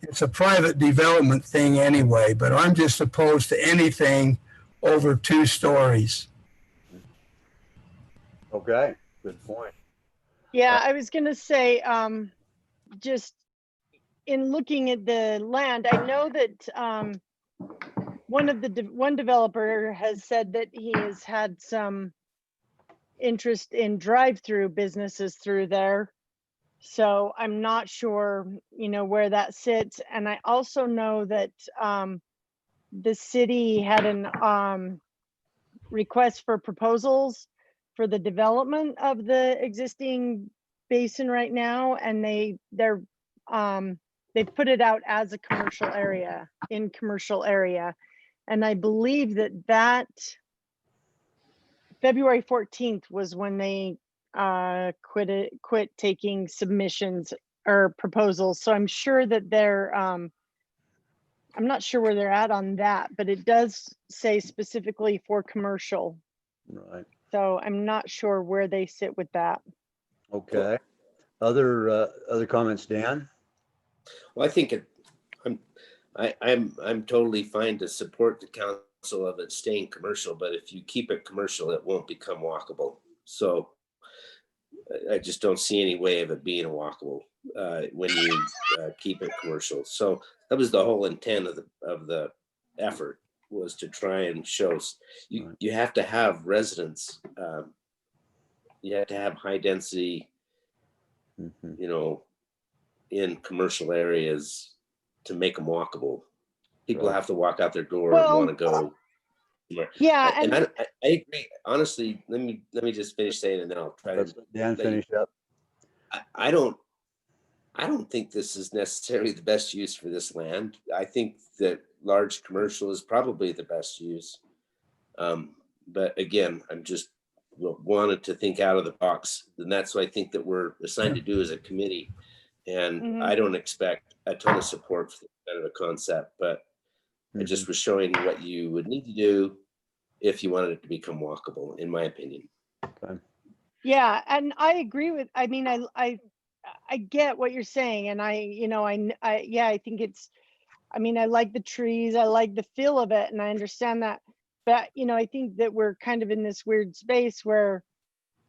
it's a private development thing anyway, but I'm just opposed to anything over 2 stories. Okay, good point. Yeah, I was going to say, just in looking at the land, I know that one developer has said that he has had some interest in drive-through businesses through there. So I'm not sure, where that sits. And I also know that the city had an request for proposals for the development of the existing basin right now, and they've put it out as a commercial area, and I believe that February 14th was when they quit taking submissions or proposals. So I'm sure that they're I'm not sure where they're at on that, but it does say specifically for commercial. Right. So I'm not sure where they sit with that. Okay. Other comments, Dan? Well, I think I'm totally fine to support the council of it staying commercial, but if you keep it commercial, it won't become walkable. So I just don't see any way of it being walkable when you keep it commercial. So that was the whole intent of the effort, was to try and show you have to have residents, you have to have high density, in commercial areas to make them walkable. People have to walk out their door and want to go. Yeah, and I agree. Honestly, let me just finish saying, and then I'll try to Dan finish up. I don't think this is necessarily the best use for this land. I think that large commercial is probably the best use. But again, I'm just wanted to think out of the box. And that's what I think that we're assigned to do as a committee. And I don't expect a ton of support for that kind of a concept, but I just was showing what you would need to do if you wanted it to become walkable, in my opinion. Okay. Yeah, and I agree with, I mean, I get what you're saying, and I think it's, I mean, I like the trees, I like the feel of it, and I understand that. But, I think that we're kind of in this weird space where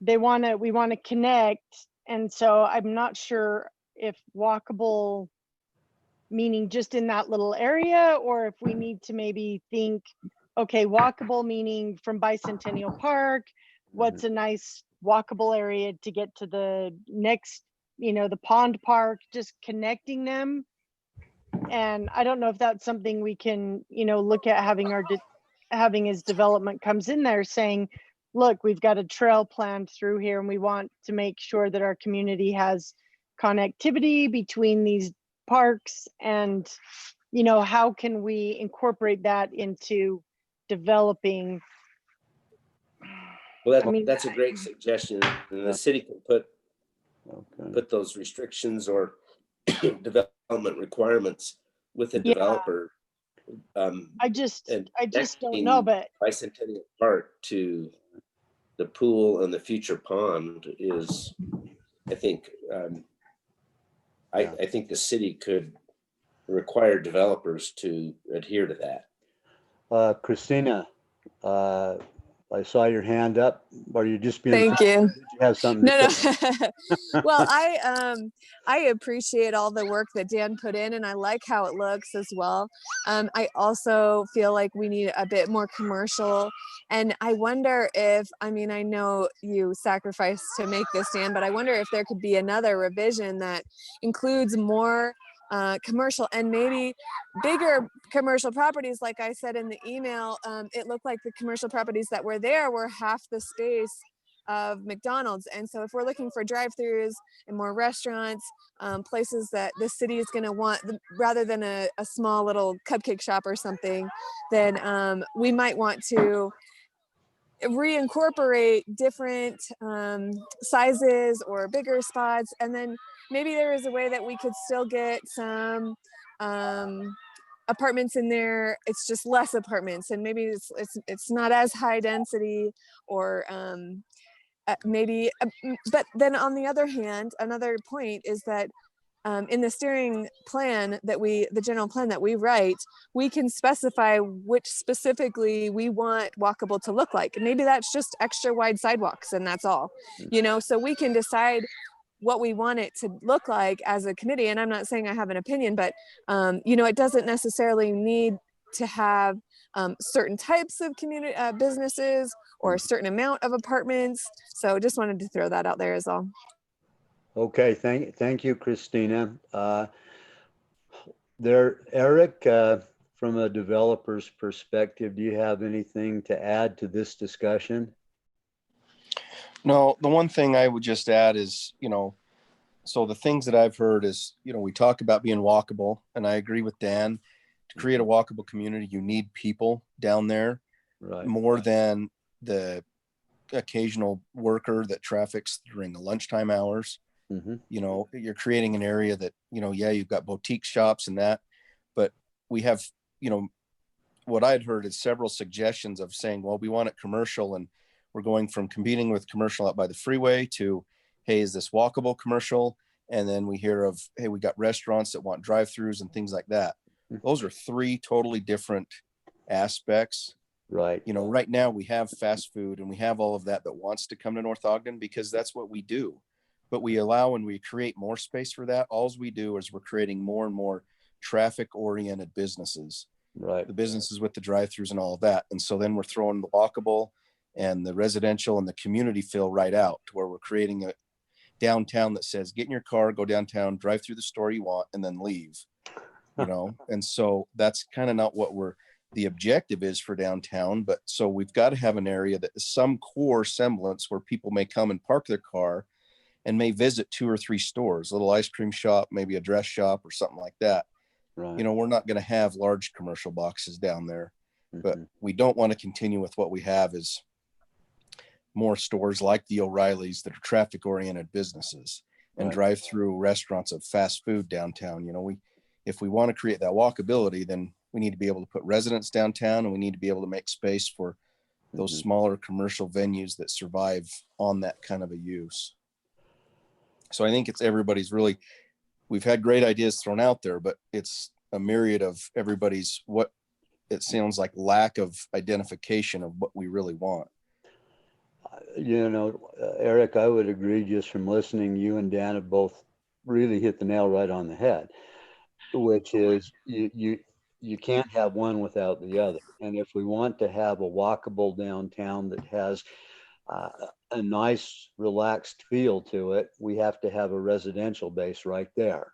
we want to connect. And so I'm not sure if walkable, meaning just in that little area, or if we need to maybe think, okay, walkable meaning from Bicentennial Park, what's a nice walkable area to get to the next, the pond park, just connecting them. And I don't know if that's something we can, look at having as development comes in there, saying, look, we've got a trail planned through here and we want to make sure that our community has connectivity between these parks, and how can we incorporate that into developing. Well, that's a great suggestion, and the city can put those restrictions or development requirements with the developer. I just don't know, but Bicentennial Park to the pool and the future pond is, I think, I think the city could require developers to adhere to that. Christina, I saw your hand up. Are you just being? Thank you. Did you have something? No. Well, I appreciate all the work that Dan put in, and I like how it looks as well. I also feel like we need a bit more commercial, and I wonder if, I mean, I know you sacrificed to make this, Dan, but I wonder if there could be another revision that includes more commercial and maybe bigger commercial properties. Like I said in the email, it looked like the commercial properties that were there were half the space of McDonald's. And so if we're looking for drive-throughs and more restaurants, places that the city is going to want, rather than a small little cupcake shop or something, then we might want to reincorporate different sizes or bigger spots. And then maybe there is a way that we could still get some apartments in there. It's just less apartments, and maybe it's not as high density, or maybe. But then on the other hand, another point is that in the steering plan the general plan that we write, we can specify which specifically we want walkable to look like. And maybe that's just extra wide sidewalks, and that's all, so we can decide what we want it to look like as a committee. And I'm not saying I have an opinion, but it doesn't necessarily need to have certain types of community businesses or a certain amount of apartments. So just wanted to throw that out there as well. Okay, thank you, Christina. Eric, from a developer's perspective, do you have anything to add to this discussion? No, the one thing I would just add is, so the things that I've heard is, we talk about being walkable, and I agree with Dan. To create a walkable community, you need people down there, right, more than the occasional worker that traffics during the lunchtime hours. You're creating an area that, you've got boutique shops and that, but we have, what I'd heard is several suggestions of saying, well, we want it commercial, and we're going from competing with commercial out by the freeway to, hey, is this walkable commercial? And then we hear of, hey, we got restaurants that want drive-throughs and things like that. Those are three totally different aspects. Right. Right now we have fast food and we have all of that wants to come to North Ogden because that's what we do. But we allow and we create more space for that. All we do is we're creating more and more traffic-oriented businesses. Right. The businesses with the drive-throughs and all of that. And so then we're throwing the walkable and the residential and the community feel right out, to where we're creating a downtown that says, get in your car, go downtown, drive through the store you want, and then leave, And so that's kind of not what the objective is for downtown. But so we've got to have an area that is some core semblance where people may come and park their car and may visit 2 or 3 stores, a little ice cream shop, maybe a dress shop or something like that. Right. We're not going to have large commercial boxes down there, but we don't want to continue with what we have is more stores like the O'Reillys that are traffic oriented businesses and Right. drive through restaurants of fast food downtown. You know, if we want to create that walkability, then we need to be able to put residents downtown, and we need to be able to make space for those smaller commercial venues that survive on that kind of a use. So I think it's everybody's really, we've had great ideas thrown out there, but it's a myriad of everybody's, what it sounds like, lack of identification of what we really want. You know, Eric, I would agree. Just from listening, you and Dan have both really hit the nail right on the head, which is you can't have one without the other. And if we want to have a walkable downtown that has a nice, relaxed feel to it, we have to have a residential base right there,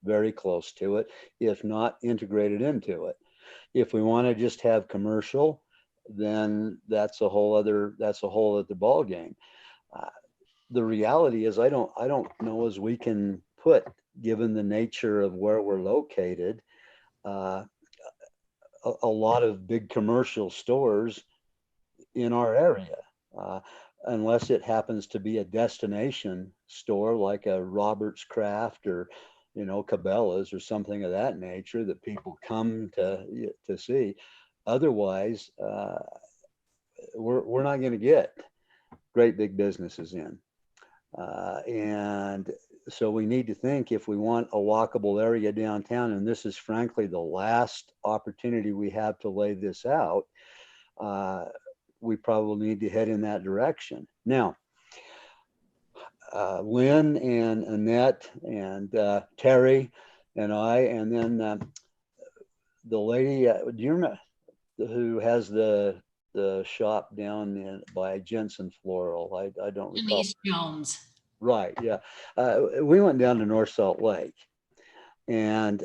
very close to it, if not integrated into it. If we want to just have commercial, then that's a whole other ball game. The reality is, I don't know as we can put, given the nature of where we're located, a lot of big commercial stores in our area, unless it happens to be a destination store like a Robert's Craft or, you know, Cabela's or something of that nature that people come to see. Otherwise, we're not going to get great big businesses in. And so we need to think, if we want a walkable area downtown, and this is frankly the last opportunity we have to lay this out, we probably need to head in that direction. Now, Lynn and Annette and Terry and I, and then the lady, do you remember, who has the shop down by Jensen Floral? I don't recall. Denise Jones. Right, yeah. We went down to North Salt Lake, and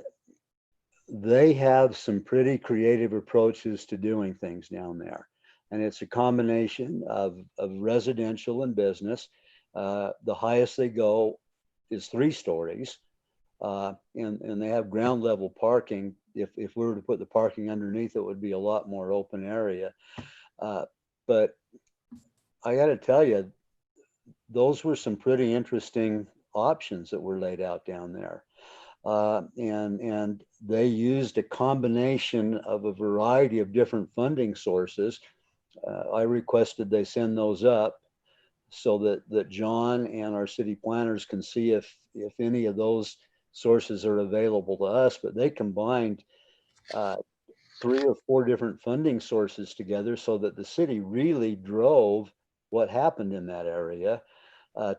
they have some pretty creative approaches to doing things down there. And it's a combination of residential and business. The highest they go is 3 stories. And they have ground level parking. If we were to put the parking underneath, it would be a lot more open area. But I got to tell you, those were some pretty interesting options that were laid out down there. And they used a combination of a variety of different funding sources. I requested they send those up so that John and our city planners can see if any of those sources are available to us. But they combined 3 or 4 different funding sources together so that the city really drove what happened in that area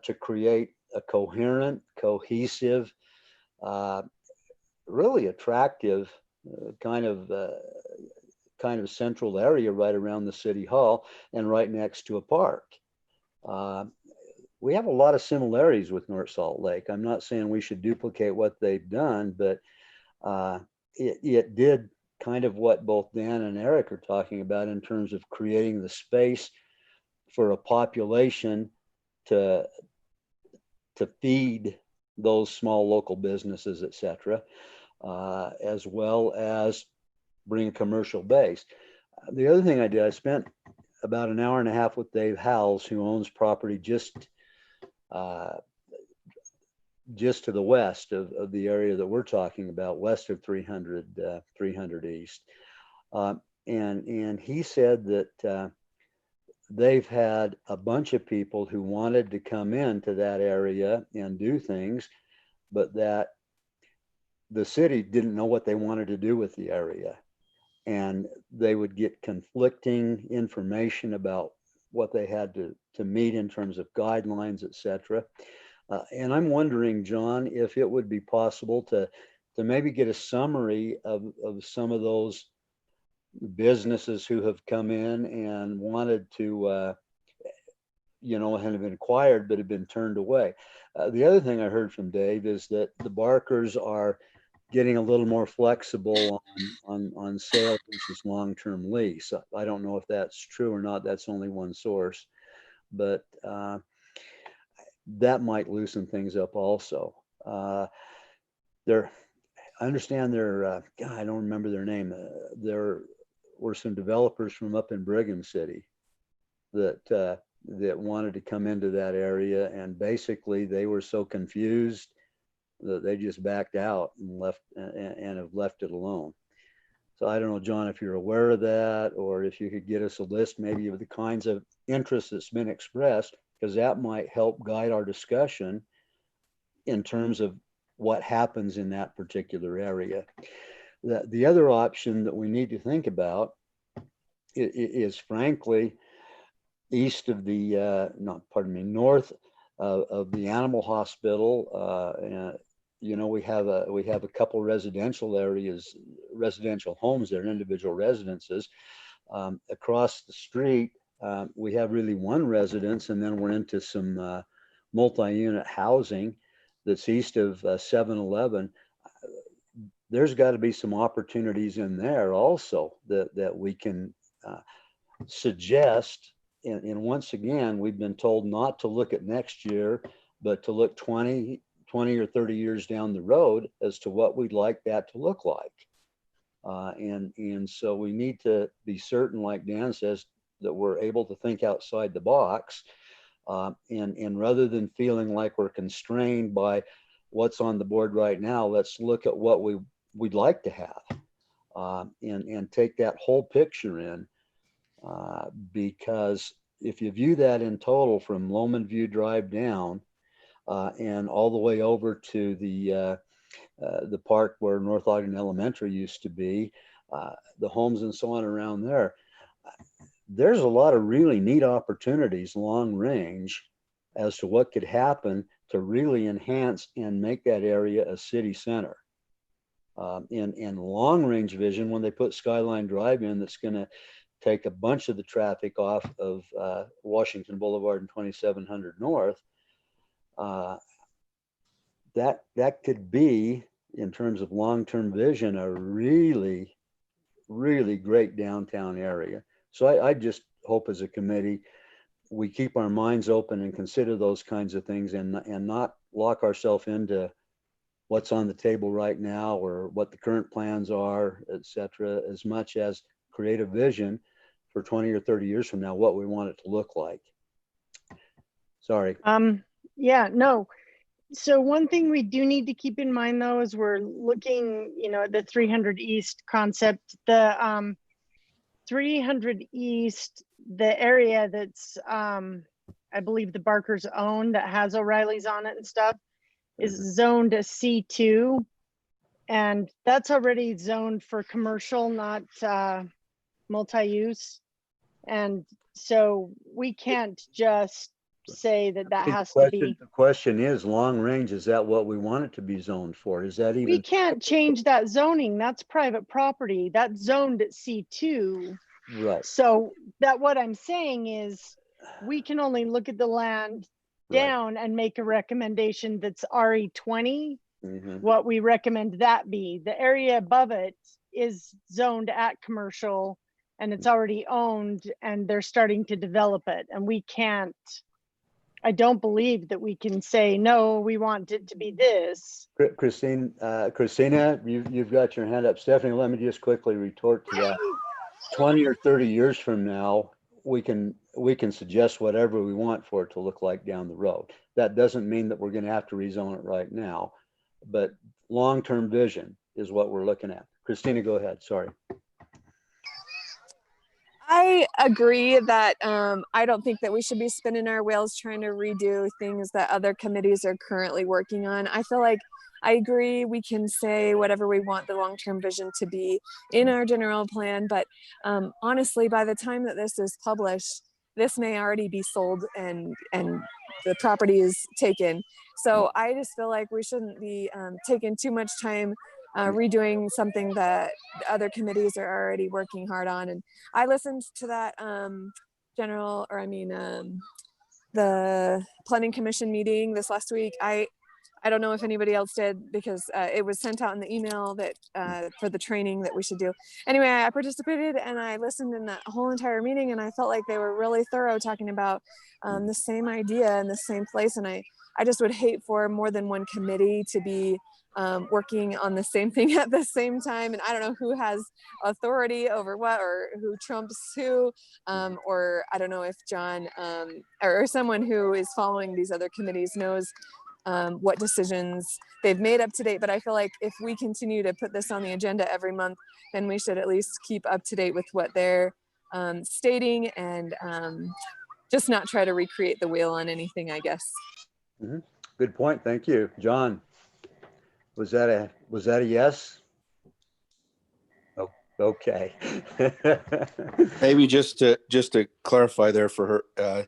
to create a coherent, cohesive, really attractive kind of central area right around the city hall and right next to a park. We have a lot of similarities with North Salt Lake. I'm not saying we should duplicate what they've done, but it did kind of what both Dan and Eric are talking about in terms of creating the space for a population to feed those small local businesses, et cetera, as well as bring a commercial base. The other thing I did, I spent about an hour and a half with Dave Howells, who owns property just to the west of the area that we're talking about, west of 300 East. And he said that they've had a bunch of people who wanted to come into that area and do things, but that the city didn't know what they wanted to do with the area. And they would get conflicting information about what they had to meet in terms of guidelines, et cetera. And I'm wondering, John, if it would be possible to maybe get a summary of some of those businesses who have come in and wanted to, have inquired but have been turned away. The other thing I heard from Dave is that the Barkers are getting a little more flexible on sale versus long-term lease. I don't know if that's true or not. That's only one source, but that might loosen things up also. I understand I don't remember their name. There were some developers from up in Brigham City that that wanted to come into that area, and basically they were so confused that they just backed out and left and have left it alone. So I don't know, John, if you're aware of that, or if you could get us a list maybe of the kinds of interest that's been expressed, because that might help guide our discussion in terms of what happens in that particular area. The other option that we need to think about is frankly east of the north of the animal hospital. You know, we have a couple residential areas, residential homes there, individual residences. Across the street, we have really one residence, and then we're into some multi-unit housing that's east of 7-Eleven. There's got to be some opportunities in there also that we can suggest. And once again, we've been told not to look at next year, but to look 20 or 30 years down the road as to what we'd like that to look like. And so we need to be certain, like Dan says, that we're able to think outside the box. And rather than feeling like we're constrained by what's on the board right now, let's look at what we'd like to have, and take that whole picture in. Because if you view that in total from Lowman View Drive down, and all the way over to the park where North Ogden Elementary used to be, the homes and so on around there, there's a lot of really neat opportunities long range as to what could happen to really enhance and make that area a city center. In long range vision, when they put Skyline Drive in, that's going to take a bunch of the traffic off of Washington Boulevard and 2700 North, that could be, in terms of long-term vision, a really, really great downtown area. So I just hope as a committee, we keep our minds open and consider those kinds of things, and not lock ourselves into what's on the table right now or what the current plans are, et cetera, as much as create a vision for 20 or 30 years from now, what we want it to look like. Sorry. Yeah, no. So one thing we do need to keep in mind though, is we're looking, you know, at the 300 East concept, the 300 East, the area that's, I believe the Barkers own, that has O'Reilly's on it and stuff, is zoned as C2. And that's already zoned for commercial, not multi-use. And so we can't just say that has to be. The question is, long range, is that what we want it to be zoned for? Is that even? We can't change that zoning. That's private property. That's zoned at C2. Right. So that what I'm saying is we can only look at the land down and make a recommendation that's RE20. What we recommend that be. The area above it is zoned at commercial, and it's already owned, and they're starting to develop it. And we can't, I don't believe that we can say, no, we want it to be this. Christina, you've got your hand up. Stephanie, let me just quickly retort to that. 20 or 30 years from now, we can suggest whatever we want for it to look like down the road. That doesn't mean that we're going to have to rezone it right now, but long-term vision is what we're looking at. Christina, go ahead. Sorry. I agree that I don't think that we should be spinning our wheels trying to redo things that other committees are currently working on. I feel like I agree we can say whatever we want the long-term vision to be in our general plan, but honestly, by the time that this is published, this may already be sold and the property is taken. So I just feel like we shouldn't be taking too much time redoing something that other committees are already working hard on. And I listened to that the planning commission meeting this last week. I don't know if anybody else did, because it was sent out in the email that for the training that we should do. Anyway, I participated and I listened in that whole entire meeting, and I felt like they were really thorough talking about the same idea in the same place. And I just would hate for more than one committee to be working on the same thing at the same time. And I don't know who has authority over what, or who trumps who, or I don't know if John or someone who is following these other committees knows what decisions they've made up to date. But I feel like if we continue to put this on the agenda every month, then we should at least keep up to date with what they're stating, and just not try to recreate the wheel on anything, I guess. Mm-hmm. Good point. Thank you. John, was that a yes? Oh, okay. Maybe just to clarify there for her,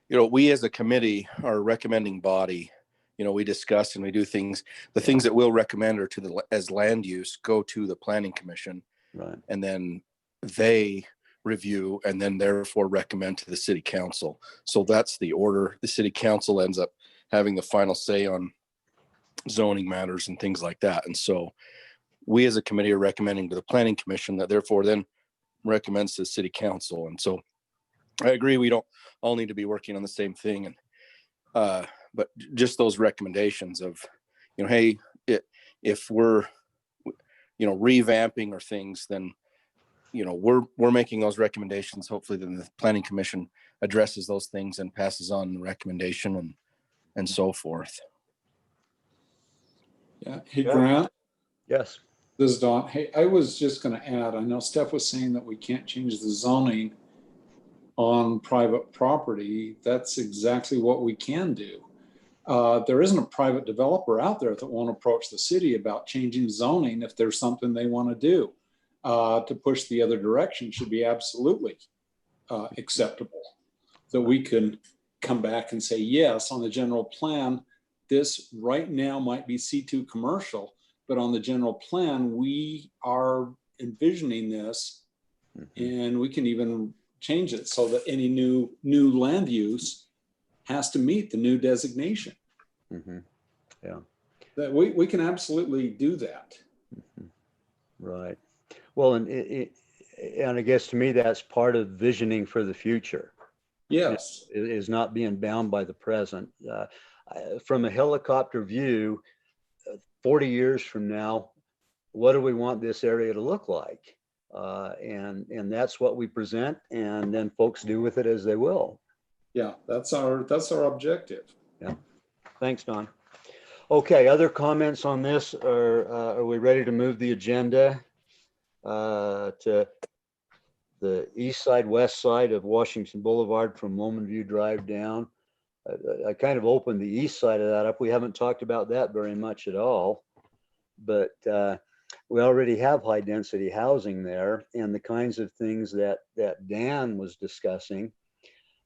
we as a committee are a recommending body. We discuss and we do things. The things that we'll recommend are as land use go to the planning commission, right? And then they review and then therefore recommend to the city council. So that's the order. The city council ends up having the final say on zoning matters and things like that. And so we as a committee are recommending to the planning commission that therefore then recommends to the city council. And so I agree, we don't all need to be working on the same thing. And but just those recommendations of, hey, if we're, revamping or things, then, we're making those recommendations. Hopefully then the planning commission addresses those things and passes on the recommendation and so forth. Yeah. Hey, Grant. Yes. This is Don. Hey, I was just going to add, I know Steph was saying that we can't change the zoning on private property. That's exactly what we can do. There isn't a private developer out there that won't approach the city about changing zoning if there's something they want to do. To push the other direction should be absolutely acceptable. That we can come back and say, yes, on the general plan, this right now might be C2 commercial, but on the general plan, we are envisioning this, and we can even change it so that any new land use has to meet the new designation. Mm-hmm. Yeah. That we can absolutely do that. Mm-hmm. Right. Well, and I guess to me, that's part of visioning for the future. Yes. It is not being bound by the present. From a helicopter view, 40 years from now, what do we want this area to look like? And that's what we present, and then folks do with it as they will. Yeah, that's our objective. Yeah. Thanks, Don. Okay, other comments on this, or are we ready to move the agenda to the east side, west side of Washington Boulevard from Lomond View Drive down? I kind of opened the east side of that up. We haven't talked about that very much at all, but we already have high density housing there, and the kinds of things that Dan was discussing.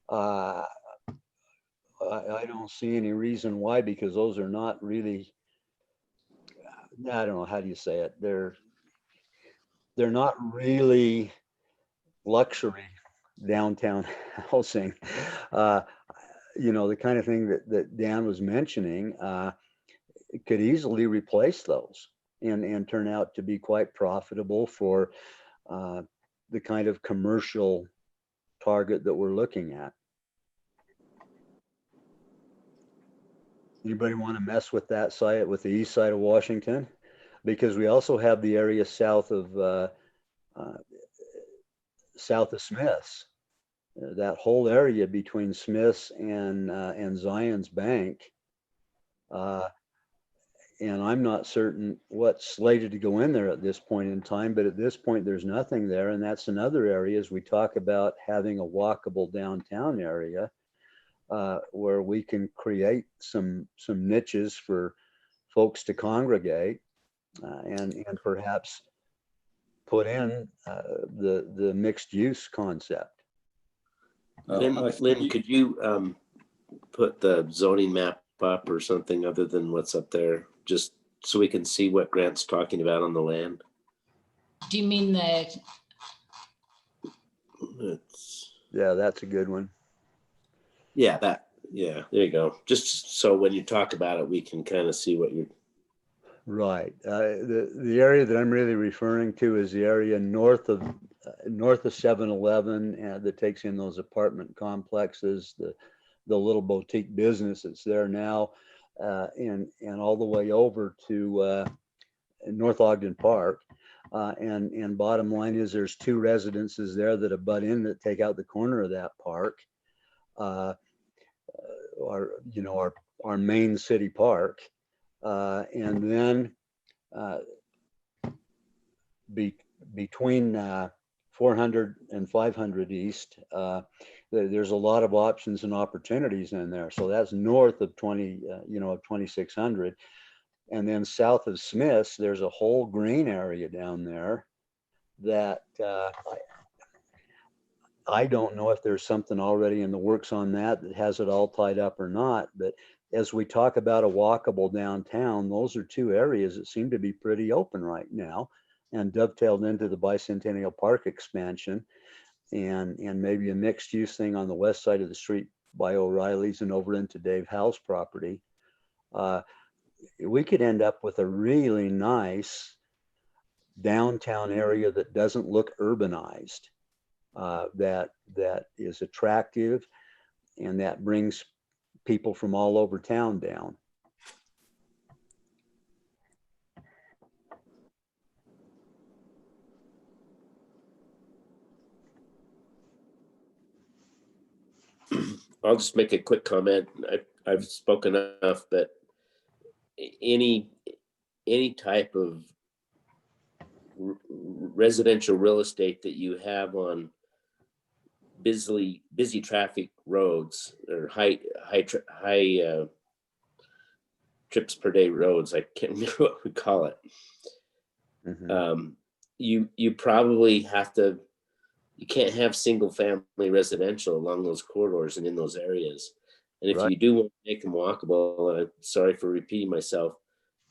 I don't see any reason why, because those are not really, I don't know, how do you say it? They're not really luxury downtown housing. The kind of thing that Dan was mentioning could easily replace those and turn out to be quite profitable for the kind of commercial target that we're looking at. Anybody want to mess with that side, with the east side of Washington? Because we also have the area south of Smiths. That whole area between Smiths and Zion's Bank. And I'm not certain what's slated to go in there at this point in time, but at this point there's nothing there. And that's another area, as we talk about having a walkable downtown area, where we can create some niches for folks to congregate, and perhaps put in the mixed use concept. Lynn, could you put the zoning map up or something other than what's up there, just so we can see what Grant's talking about on the land? Do you mean Yeah, that's a good one. Yeah, that Yeah, there you go. Just so when you talk about it, we can kind of see what you're. Right. The area that I'm really referring to is the area north of 7-Eleven, that takes in those apartment complexes, the little boutique business that's there now, and all the way over to North Ogden Park. And bottom line is there's 2 residences there that abut in that take out the corner of that park. Our main city park. And then between 400 and 500 East, there's a lot of options and opportunities in there. So that's north of 2600. And then south of Smith's, there's a whole green area down there that I don't know if there's something already in the works on that has it all tied up or not. But as we talk about a walkable downtown, those are 2 areas that seem to be pretty open right now and dovetailed into the Bicentennial Park expansion and maybe a mixed use thing on the west side of the street by O'Reilly's and over into Dave Howe's property. We could end up with a really nice downtown area that doesn't look urbanized, that is attractive and that brings people from all over town down. I'll just make a quick comment. I've spoken enough, but any type of residential real estate that you have on busy traffic roads or high trips per day roads, I can't remember what we call it. Mm-hmm. You probably have to. You can't have single family residential along those corridors and in those areas. And if you do want to make them walkable, I'm sorry for repeating myself,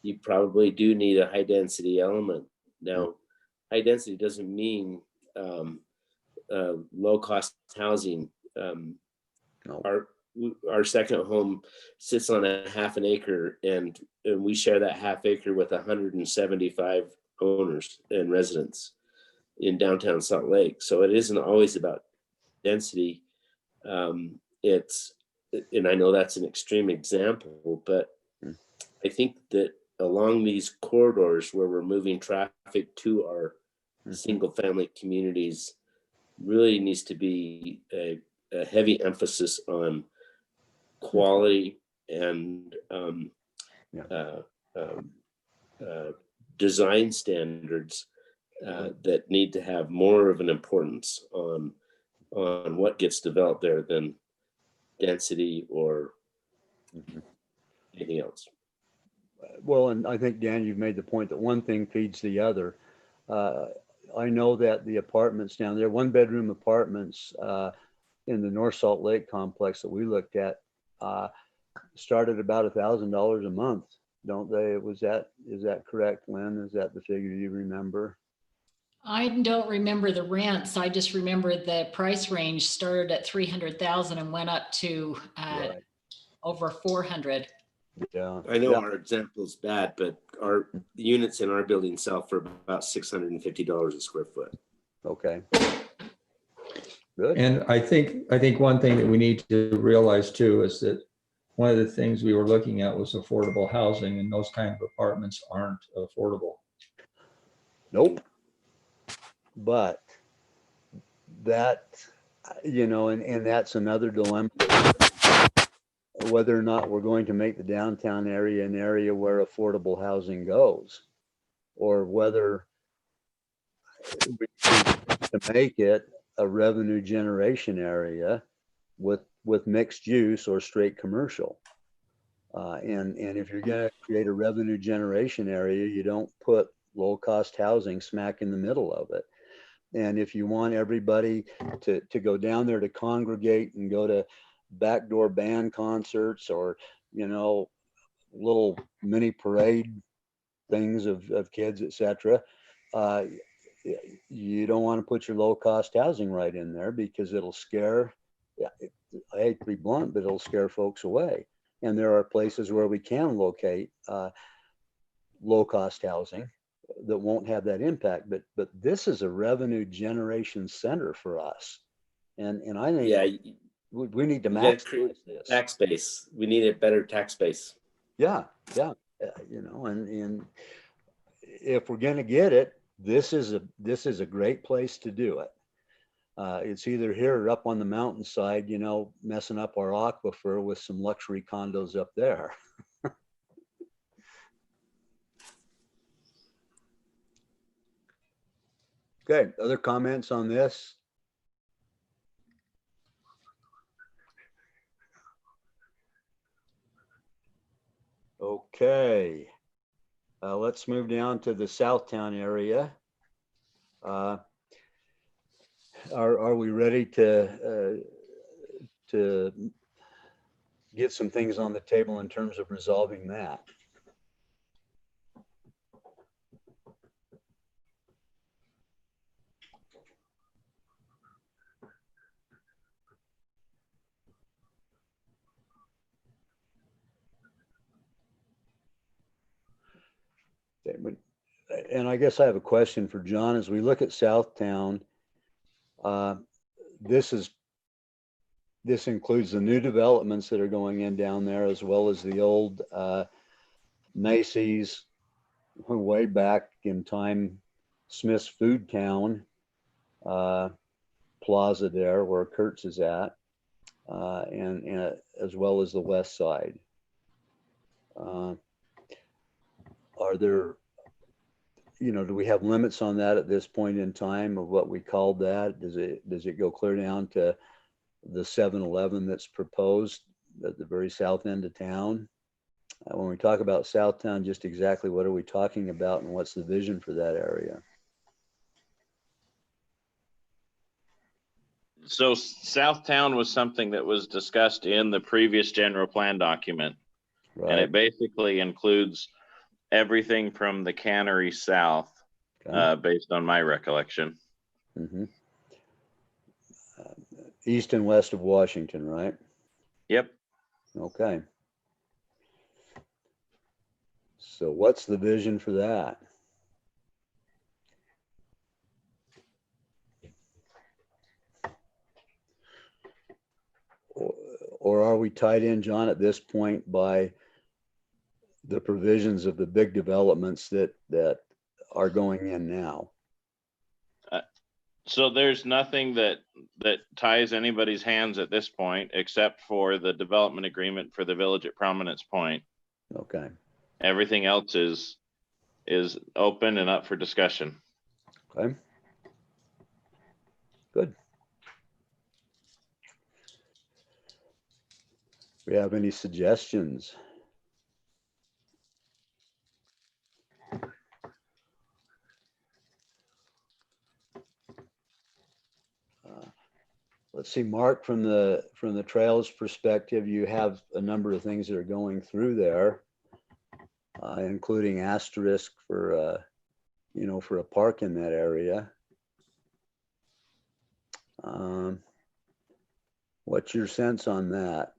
you probably do need a high density element. Now, high density doesn't mean low cost housing. Our second home sits on a half an acre and we share that half acre with 175 owners and residents in downtown Salt Lake. So it isn't always about density. And I know that's an extreme example, but I think that along these corridors where we're moving traffic to our single family communities really needs to be a heavy emphasis on quality and design standards that need to have more of an importance on what gets developed there than density or anything else. Well, and I think, Dan, you've made the point that one thing feeds the other. I know that the apartments down there, 1-bedroom apartments in the North Salt Lake complex that we looked at start at about $1,000 a month, don't they? Is that correct, Lynn? Is that the figure you remember? I don't remember the rents. I just remember the price range started at 300,000 and went up to over 400. Yeah, I know our example is bad, but our units in our building sell for about $650 a square foot. Okay. Good. And I think one thing that we need to realize too is that one of the things we were looking at was affordable housing, and those kind of apartments aren't affordable. Nope. But that, and that's another dilemma, whether or not we're going to make the downtown area an area where affordable housing goes, or whether we to make it a revenue generation area with mixed use or straight commercial. And if you're going to create a revenue generation area, you don't put low cost housing smack in the middle of it. And if you want everybody to go down there to congregate and go to backdoor band concerts or, little mini parade things of kids, etc., you don't want to put your low cost housing right in there because it'll scare I hate to be blunt, but it'll scare folks away. And there are places where we can locate low-cost housing that won't have that impact. But this is a revenue generation center for us. And I think we need to maximize this. Tax base. We need a better tax base. Yeah. You know, and if we're going to get it, this is a great place to do it. It's either here or up on the mountainside, you know, messing up our aquifer with some luxury condos up there. Okay, other comments on this? Okay, let's move down to the Southtown area. Are we ready to get some things on the table in terms of resolving that? And I guess I have a question for John. As we look at Southtown, this includes the new developments that are going in down there, as well as the old Macy's, way back in time, Smith's Food Town, Plaza there where Kurtz is at, and as well as the west side. Are there, you know, do we have limits on that at this point in time of what we called that? Does it go clear down to the 7-Eleven that's proposed at the very south end of town? When we talk about Southtown, just exactly what are we talking about and what's the vision for that area? So Southtown was something that was discussed in the previous general plan document. Right. And it basically includes everything from the cannery south, based on my recollection. Mm-hmm. East and west of Washington, right? Yep. Okay. So what's the vision for that? Or are we tied in, John, at this point by the provisions of the big developments that are going in now? So there's nothing that ties anybody's hands at this point, except for the development agreement for the village at Prominence Point. Okay. Everything else is open and up for discussion. Okay. Good. Do we have any suggestions? Let's see, Mark, from the trails perspective, you have a number of things that are going through there, including asterisk for you know, for a park in that area. What's your sense on that?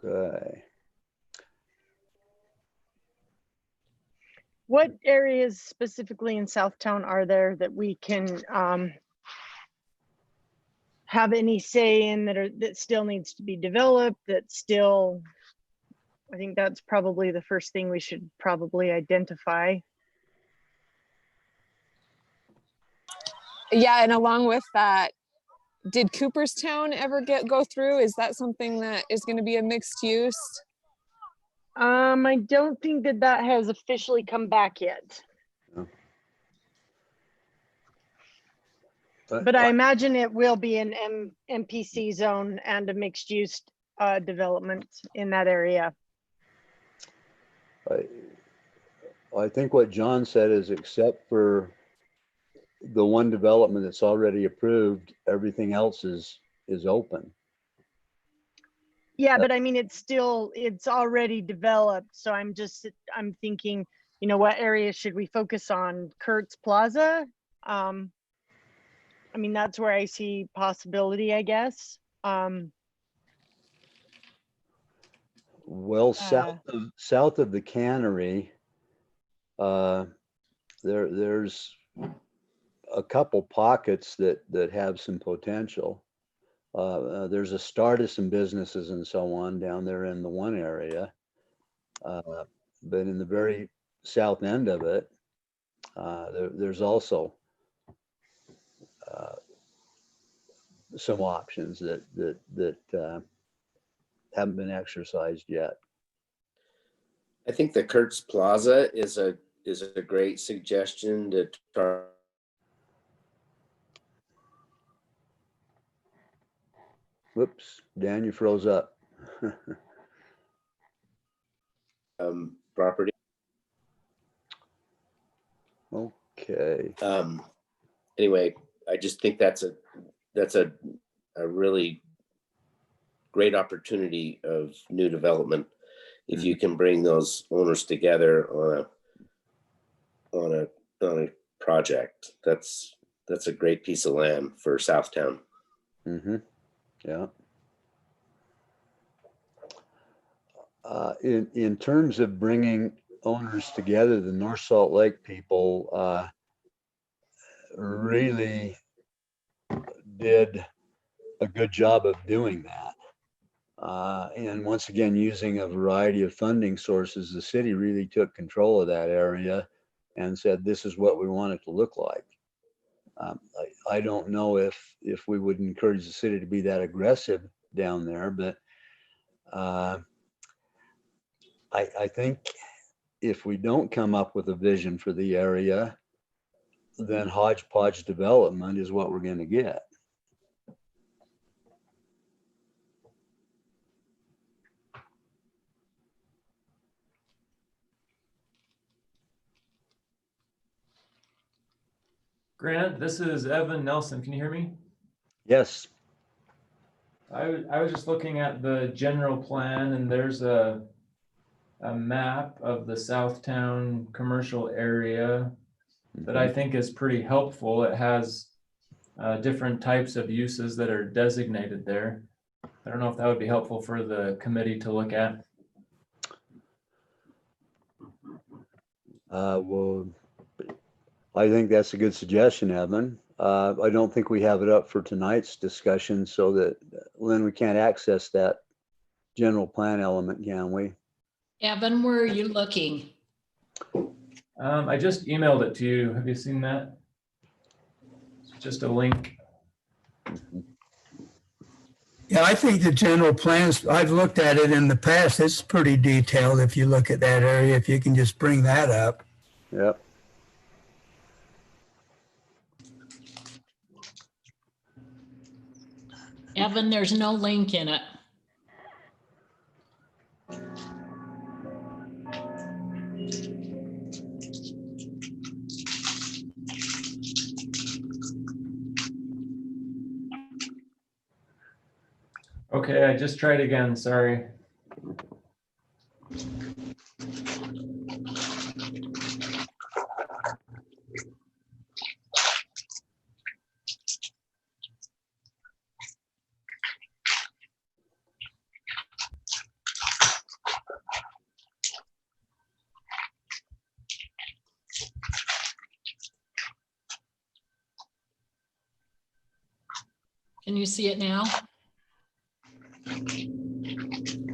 Okay. What areas specifically in Southtown are there that we can have any say in that still needs to be developed, that still, I think that's probably the first thing we should probably identify. Yeah, and along with that, did Cooperstown ever go through? Is that something that is going to be a mixed use? I don't think that has officially come back yet. No. But I imagine it will be an MPC zone and a mixed use development in that area. I think what John said is, except for the one development that's already approved, everything else is open. Yeah, but I mean, it's already developed. So I'm thinking, you know, what area should we focus on? Kurtz Plaza? I mean, that's where I see possibility, I guess. Well, south of the cannery, there's a couple pockets that have some potential. There's a start of some businesses and so on down there in the one area, but in the very south end of it, there's also some options that haven't been exercised yet. I think the Kurtz Plaza is a great suggestion to try. Whoops, Dan, you froze up. Property. Okay. Anyway, I just think that's a really great opportunity of new development if you can bring those owners together on a project. That's a great piece of land for Southtown. Mm-hmm. Yeah. In terms of bringing owners together, the North Salt Lake people really did a good job of doing that. And once again, using a variety of funding sources, the city really took control of that area and said, this is what we want it to look like. I don't know if we would encourage the city to be that aggressive down there, but I think if we don't come up with a vision for the area, then hodgepodge development is what we're going to get. Grant, this is Evan Nelson. Can you hear me? Yes. I was just looking at the general plan, and there's a map of the Southtown commercial area that I think is pretty helpful. It has different types of uses that are designated there. I don't know if that would be helpful for the committee to look at. Well, I think that's a good suggestion, Evan. I don't think we have it up for tonight's discussion, so that, Lynn, we can't access that general plan element, can we? Evan, where are you looking? I just emailed it to you. Have you seen that? It's just a link. Yeah, I think the general plans, I've looked at it in the past. It's pretty detailed if you look at that area, if you can just bring that up. Yep. Evan, there's no link in it. Okay, I just tried again. Sorry. Can you see it now?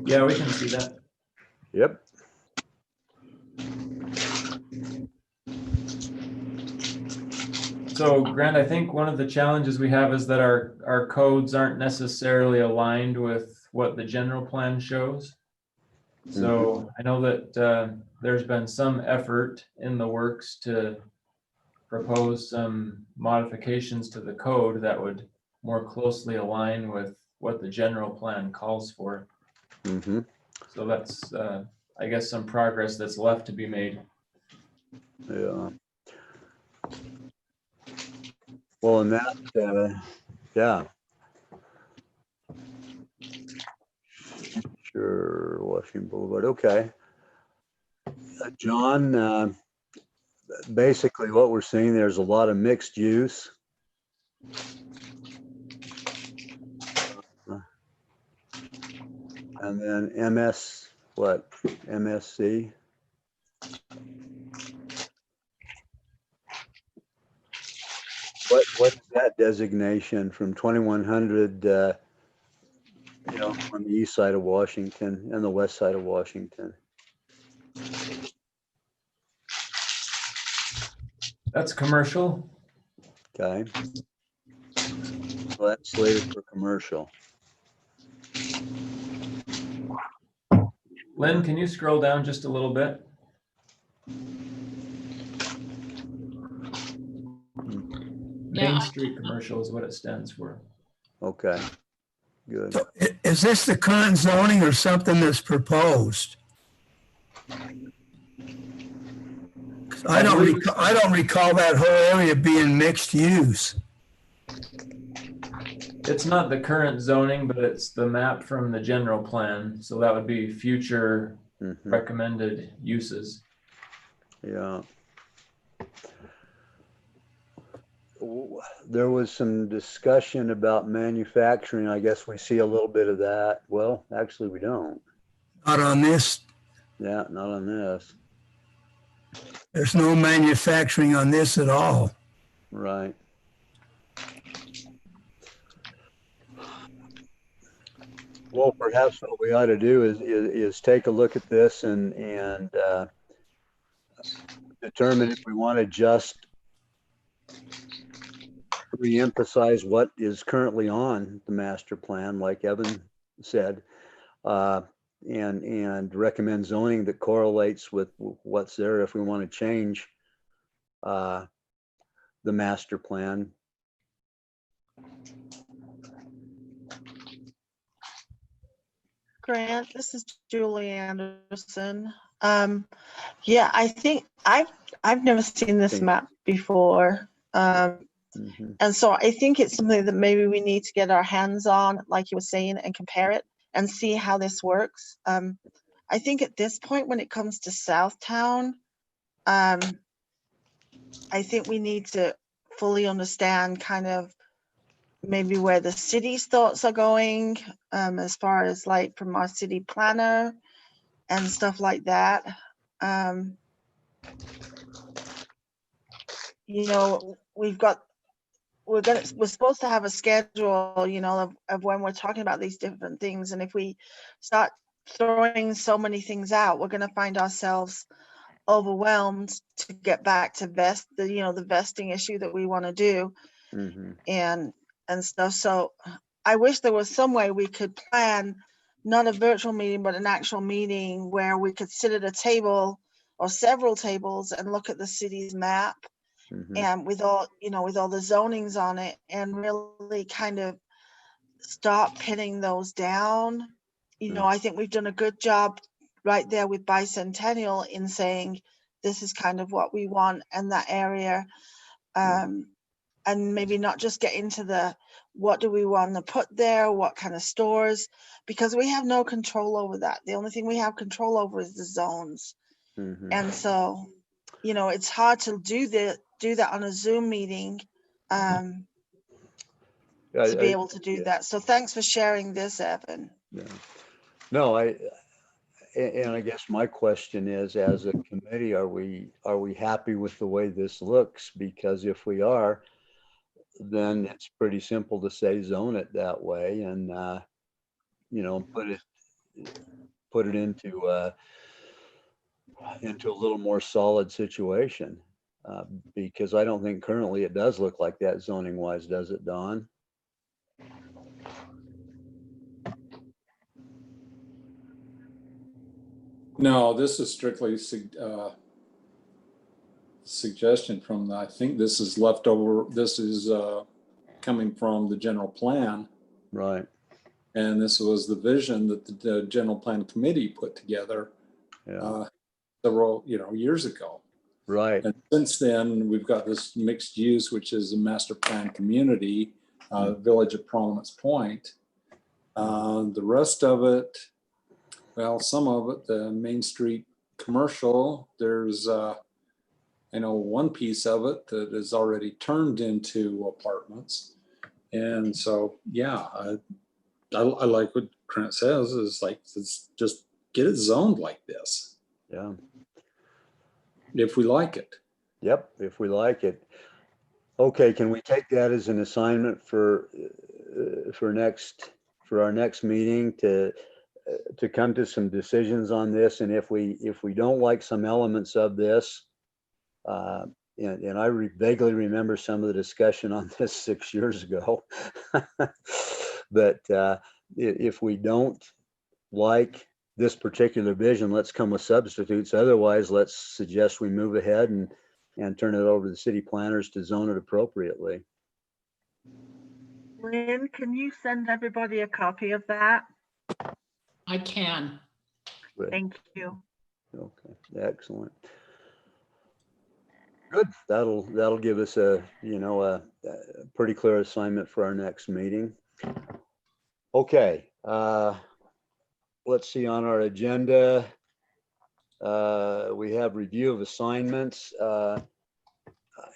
Yeah, we can see that. Yep. So Grant, I think one of the challenges we have is that our codes aren't necessarily aligned with what the general plan shows. So I know that there's been some effort in the works to propose some modifications to the code that would more closely align with what the general plan calls for. Mm-hmm. So that's, I guess, some progress that's left to be made. Yeah. Well, and that, yeah. Sure, Washington Boulevard. Okay. John, basically what we're seeing, there's a lot of mixed use. And then MSC. What's that designation from 2100, you know, on the east side of Washington and the west side of Washington? That's commercial. Okay. So that's slated for commercial. Lynn, can you scroll down just a little bit? Main Street Commercial is what it stands for. Okay, good. So is this the current zoning or something that's proposed? I don't recall that whole area being mixed use. It's not the current zoning, but it's the map from the general plan. So that would be future recommended uses. Yeah. There was some discussion about manufacturing. I guess we see a little bit of that. Well, actually we don't. Not on this. Yeah, not on this. There's no manufacturing on this at all. Right. Well, perhaps what we ought to do is take a look at this and determine if we want to just re-emphasize what is currently on the master plan, like Evan said, and recommend zoning that correlates with what's there if we want to change the master plan. Grant, this is Julie Anderson. Yeah, I think I've never seen this map before. And so I think it's something that maybe we need to get our hands on, like you were saying, and compare it and see how this works. I think at this point, when it comes to Southtown, I think we need to fully understand kind of maybe where the city's thoughts are going, as far as like from our city planner and stuff like that. You know, we're supposed to have a schedule, you know, of when we're talking about these different things. And if we start throwing so many things out, we're going to find ourselves overwhelmed to get back to the vesting issue that we want to do and stuff. So I wish there was some way we could plan not a virtual meeting, but an actual meeting where we could sit at a table or several tables and look at the city's map. And with all the zonings on it, and really kind of stop pinning those down. You know, I think we've done a good job right there with Bicentennial in saying this is kind of what we want in that area. And maybe not just get into the what do we want to put there, what kind of stores, because we have no control over that. The only thing we have control over is the zones. And so, you know, it's hard to do that on a Zoom meeting to be able to do that. So thanks for sharing this, Evan. Yeah. No, and I guess my question is, as a committee, are we happy with the way this looks? Because if we are, then it's pretty simple to say zone it that way, and you know, put it into a little more solid situation. Because I don't think currently it does look like that zoning wise, does it, Don? No, this is strictly suggestion from I think this is leftover. This is coming from the general plan. Right. And this was the vision that the general plan committee put together several, years ago. Right. And since then, we've got this mixed use, which is a master plan community, Village of Prominence Point. The rest of it, well, some of it, the Main Street commercial, there's, one piece of it that is already turned into apartments. And so, yeah, I like what Trent says, is like, let's just get it zoned like this. Yeah. If we like it. Yep, if we like it. Okay, can we take that as an assignment for our next meeting to come to some decisions on this? And if we don't like some elements of this, and I vaguely remember some of the discussion on this 6 years ago, but if we don't like this particular vision, let's come with substitutes. Otherwise, let's suggest we move ahead and turn it over to the city planners to zone it appropriately. Lynn, can you send everybody a copy of that? I can. Good. Thank you. Okay, excellent. Good. That'll give us a pretty clear assignment for our next meeting. Okay. Let's see, on our agenda, we have review of assignments.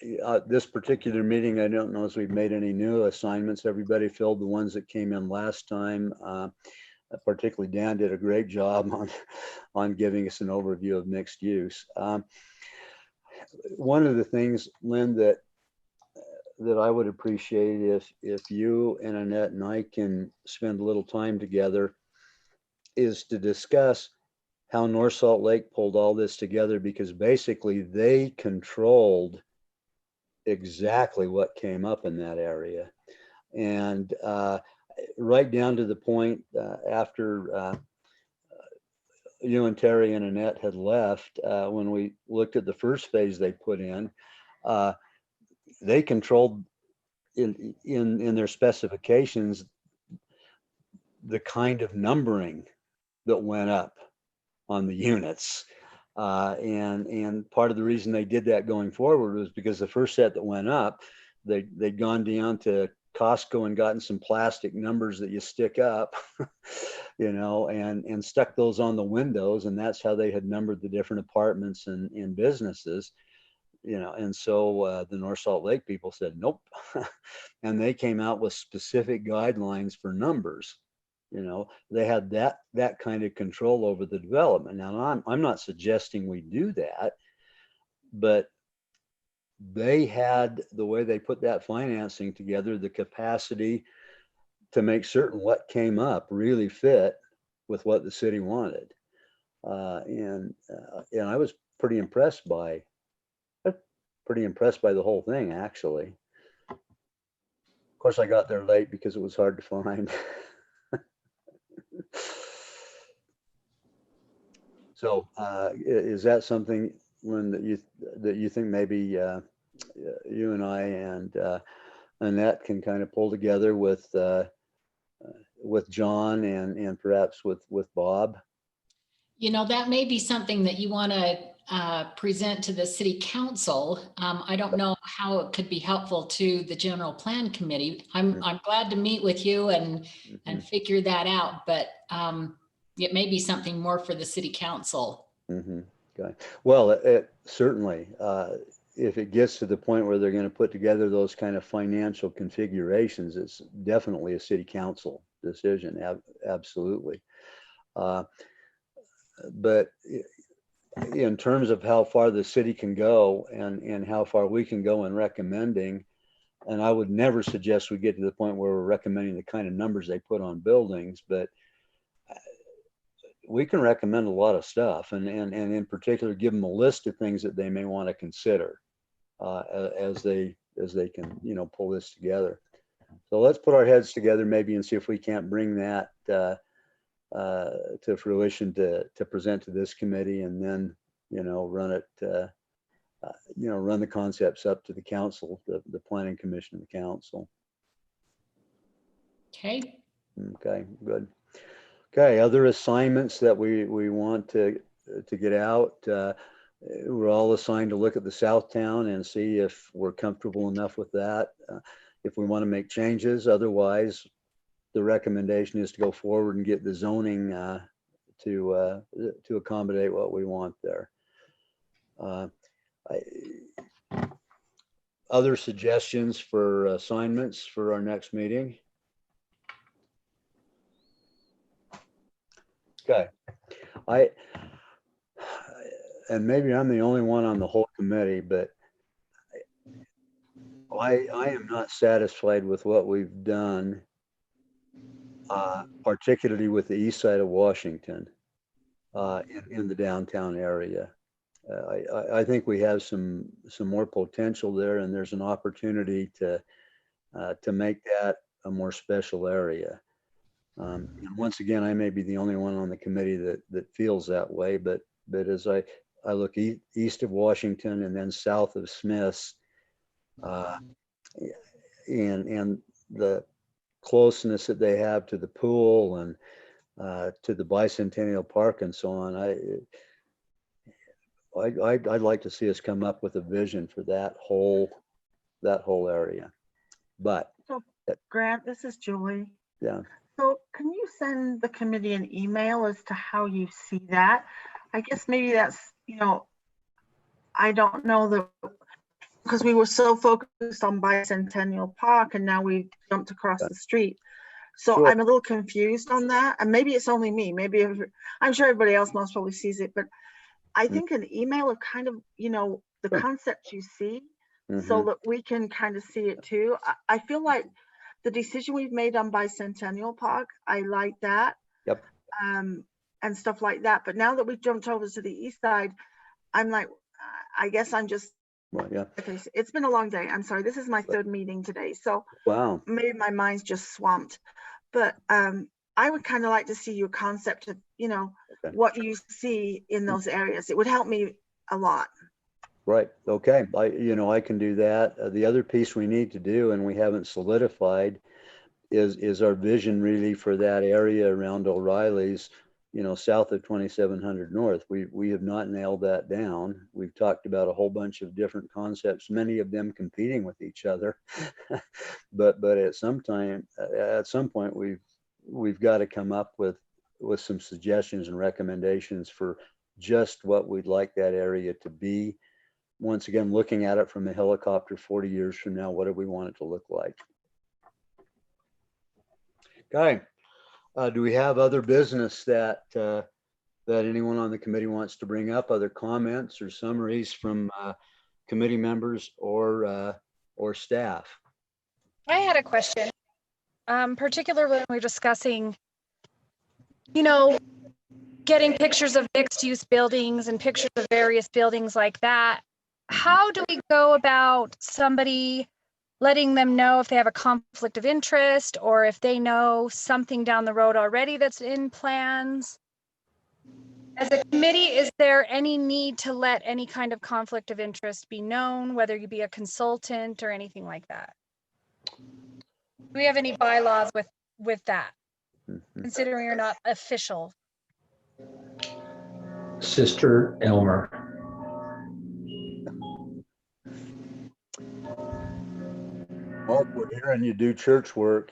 This particular meeting, I don't know if we've made any new assignments. Everybody filled the ones that came in last time. Particularly Dan did a great job on giving us an overview of mixed use. One of the things, Lynn, that I would appreciate if you and Annette and I can spend a little time together is to discuss how North Salt Lake pulled all this together, because basically they controlled exactly what came up in that area. And right down to the point after you and Terry and Annette had left, when we looked at the first phase they put in, they controlled in their specifications the kind of numbering that went up on the units. And part of the reason they did that going forward was because the first set that went up, they'd gone down to Costco and gotten some plastic numbers that you stick up, and stuck those on the windows. And that's how they had numbered the different apartments and businesses, and so the North Salt Lake people said, nope. And they came out with specific guidelines for numbers. They had that kind of control over the development. Now, I'm not suggesting we do that, but they had, the way they put that financing together, the capacity to make certain what came up really fit with what the city wanted. And I was pretty impressed by the whole thing, actually. Of course, I got there late because it was hard to find. So is that something, Lynn, that you think maybe you and I and Annette can kind of pull together with John and perhaps with Bob? That may be something that you want to present to the city council. I don't know how it could be helpful to the general plan committee. I'm glad to meet with you and figure that out, but it may be something more for the city council. Mm-hmm. Okay. Well, it certainly, if it gets to the point where they're going to put together those kind of financial configurations, it's definitely a city council decision. Absolutely. But in terms of how far the city can go and how far we can go in recommending, and I would never suggest we get to the point where we're recommending the kind of numbers they put on buildings, but we can recommend a lot of stuff, and in particular give them a list of things that they may want to consider as they can pull this together. So let's put our heads together maybe and see if we can't bring that to fruition to present to this committee, and then run it run the concepts up to the council, the planning commission, the council. Okay. Okay, good. Okay, other assignments that we want to get out. We're all assigned to look at the Southtown and see if we're comfortable enough with that. If we want to make changes, otherwise, the recommendation is to go forward and get the zoning to accommodate what we want there. Other suggestions for assignments for our next meeting? Okay, and maybe I'm the only one on the whole committee, but I am not satisfied with what we've done, particularly with the east side of Washington, in the downtown area. I think we have some more potential there, and there's an opportunity to make that a more special area. And once again, I may be the only one on the committee that feels that way, but as I look east of Washington and then south of Smiths, and the closeness that they have to the pool and to the Bicentennial Park and so on, I'd like to see us come up with a vision for that whole area. But so, Grant, this is Julie. Yeah. So can you send the committee an email as to how you see that? I guess maybe that's, I don't know that, because we were so focused on Bicentennial Park and now we jumped across the street. So sure. I'm a little confused on that. And maybe it's only me. Maybe I'm sure everybody else most probably sees it, but I think an email of kind of, the concept you see, so that we can kind of see it too. I feel like the decision we've made on Bicentennial Park, I like that. Yep. And stuff like that. But now that we've jumped over to the east side, I'm like, I guess I'm just, well, yeah. Okay, so it's been a long day. I'm sorry. This is my third meeting today. So wow, maybe my mind's just swamped. But I would kind of like to see your concept of, what you see in those areas. It would help me a lot. Right. Okay. I can do that. The other piece we need to do, and we haven't solidified, is our vision really for that area around O'Reilly's, south of 2700 North. We have not nailed that down. We've talked about a whole bunch of different concepts, many of them competing with each other. but at some point, we've got to come up with some suggestions and recommendations for just what we'd like that area to be. Once again, looking at it from a helicopter 40 years from now, what do we want it to look like? Okay. Do we have other business that anyone on the committee wants to bring up? Other comments or summaries from committee members or staff? I had a question, particularly when we're discussing, getting pictures of mixed-use buildings and pictures of various buildings like that. How do we go about somebody letting them know if they have a conflict of interest or if they know something down the road already that's in plans? As a committee, is there any need to let any kind of conflict of interest be known, whether you be a consultant or anything like that? Do we have any bylaws with that, considering you're not official? Sister Elmer. Well, we're hearing you do church work.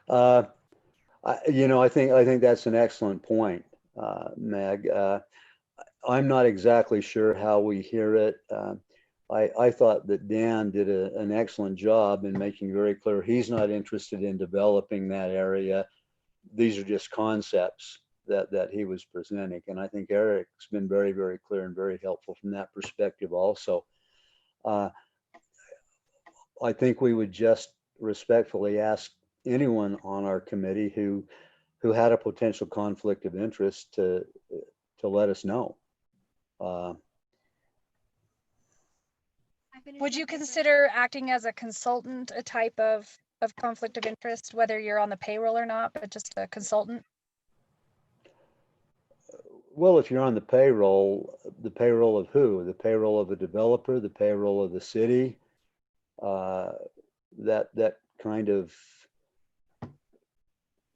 I think that's an excellent point, Meg. I'm not exactly sure how we hear it. I thought that Dan did an excellent job in making very clear he's not interested in developing that area. These are just concepts that he was presenting. And I think Eric's been very, very clear and very helpful from that perspective also. I think we would just respectfully ask anyone on our committee who had a potential conflict of interest to let us know. Would you consider acting as a consultant, a type of conflict of interest, whether you're on the payroll or not, but just a consultant? Well, if you're on the payroll of who? The payroll of a developer, the payroll of the city, that kind of,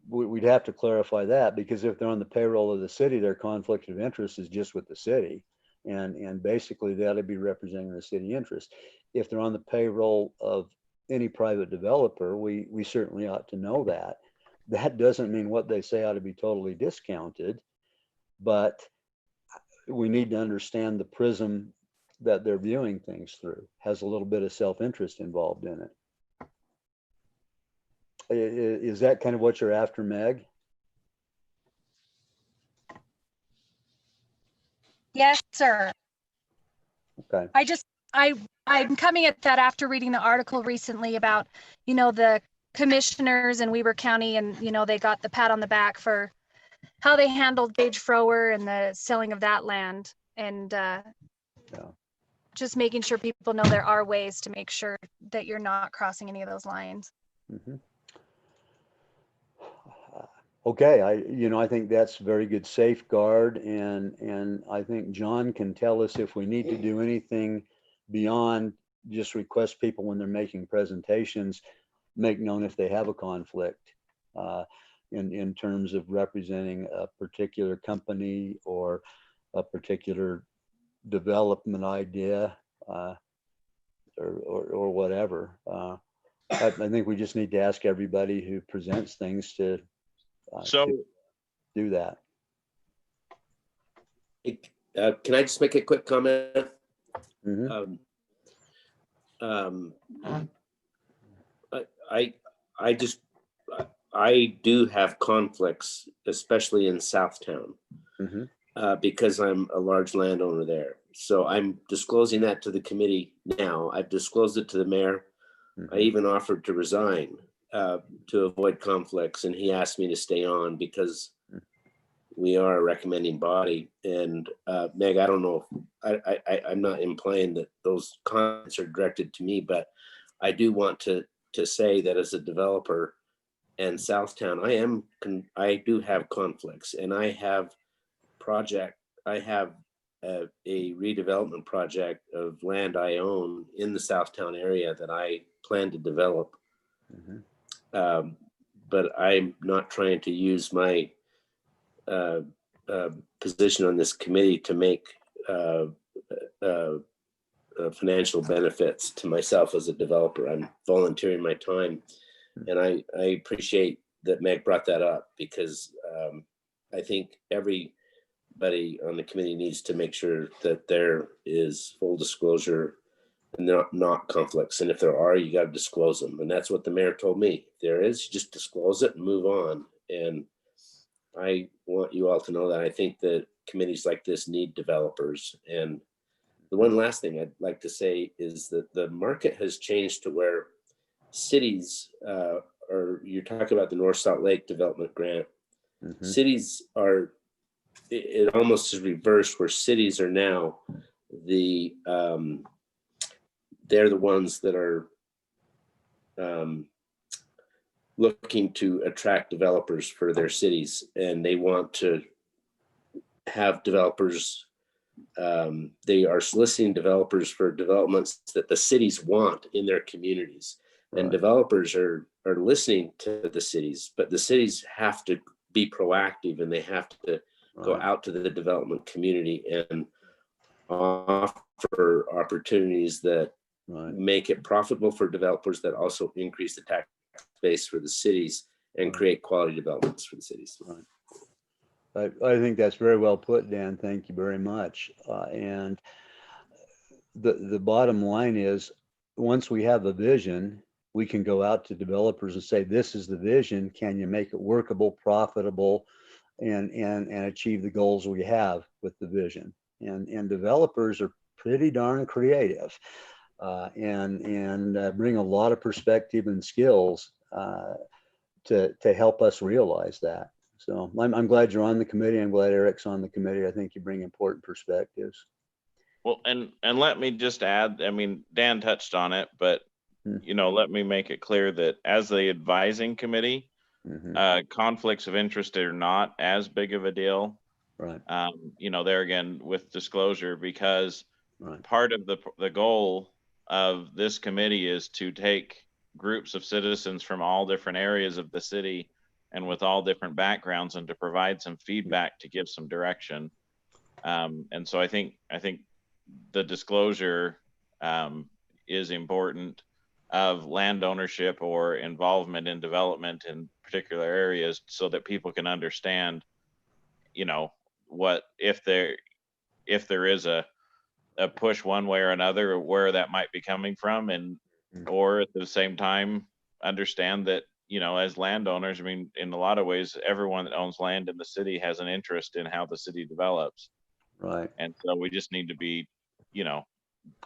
we'd have to clarify that, because if they're on the payroll of the city, their conflict of interest is just with the city. And basically that'd be representing the city interest. If they're on the payroll of any private developer, we certainly ought to know that. That doesn't mean what they say ought to be totally discounted, but we need to understand the prism that they're viewing things through. Has a little bit of self-interest involved in it. Is that kind of what you're after, Meg? Yes, sir. Okay. I'm coming at that after reading the article recently about, the commissioners in Weber County, and, they got the pat on the back for how they handled Gage Frower and the selling of that land. And just making sure people know there are ways to make sure that you're not crossing any of those lines. Mm-hmm. Okay, I think that's a very good safeguard, and I think John can tell us if we need to do anything beyond just request people when they're making presentations, make known if they have a conflict in terms of representing a particular company or a particular development idea or whatever. I think we just need to ask everybody who presents things to do that. Can I just make a quick comment? Mm-hmm. I do have conflicts, especially in Southtown, because I'm a large landowner there. So I'm disclosing that to the committee now. I've disclosed it to the mayor. I even offered to resign to avoid conflicts, and he asked me to stay on because we are a recommending body. And Meg, I don't know if I'm not implying that those comments are directed to me, but I do want to say that as a developer and Southtown, I do have conflicts, and I have a redevelopment project of land I own in the Southtown area that I plan to develop. But I'm not trying to use my position on this committee to make financial benefits to myself as a developer. I'm volunteering my time, and I appreciate that Meg brought that up, because I think everybody on the committee needs to make sure that there is full disclosure and not conflicts. And if there are, you got to disclose them. And that's what the mayor told me. If there is, just disclose it and move on. And I want you all to know that I think that committees like this need developers. And the one last thing I'd like to say is that the market has changed to where cities, or you're talking about the North Salt Lake Development Grant, cities are, it almost is reversed, where cities are now they're the ones that are looking to attract developers for their cities, and they want to have developers. They are soliciting developers for developments that the cities want in their communities, and developers are listening to the cities, but the cities have to be proactive, and they have to go out to the development community and offer opportunities that make it profitable for developers, that also increase the tax base for the cities and create quality developments for the cities. I think that's very well put, Dan. Thank you very much. And the bottom line is, once we have a vision, we can go out to developers and say, this is the vision. Can you make it workable, profitable, and achieve the goals we have with the vision? And developers are pretty darn creative and bring a lot of perspective and skills to help us realize that. So I'm glad you're on the committee. I'm glad Eric's on the committee. I think you bring important perspectives. Well, and let me just add, I mean, Dan touched on it, but let me make it clear that as the advising committee, conflicts of interest are not as big of a deal. Right. You know, there again with disclosure, because Right. part of the goal of this committee is to take groups of citizens from all different areas of the city and with all different backgrounds, and to provide some feedback to give some direction. And so I think the disclosure is important of land ownership or involvement in development in particular areas, so that people can understand, you know, what if there is a push one way or another, or where that might be coming from, and or at the same time understand that, you know, as landowners, I mean, in a lot of ways, everyone that owns land in the city has an interest in how the city develops. Right. And so we just need to be, you know,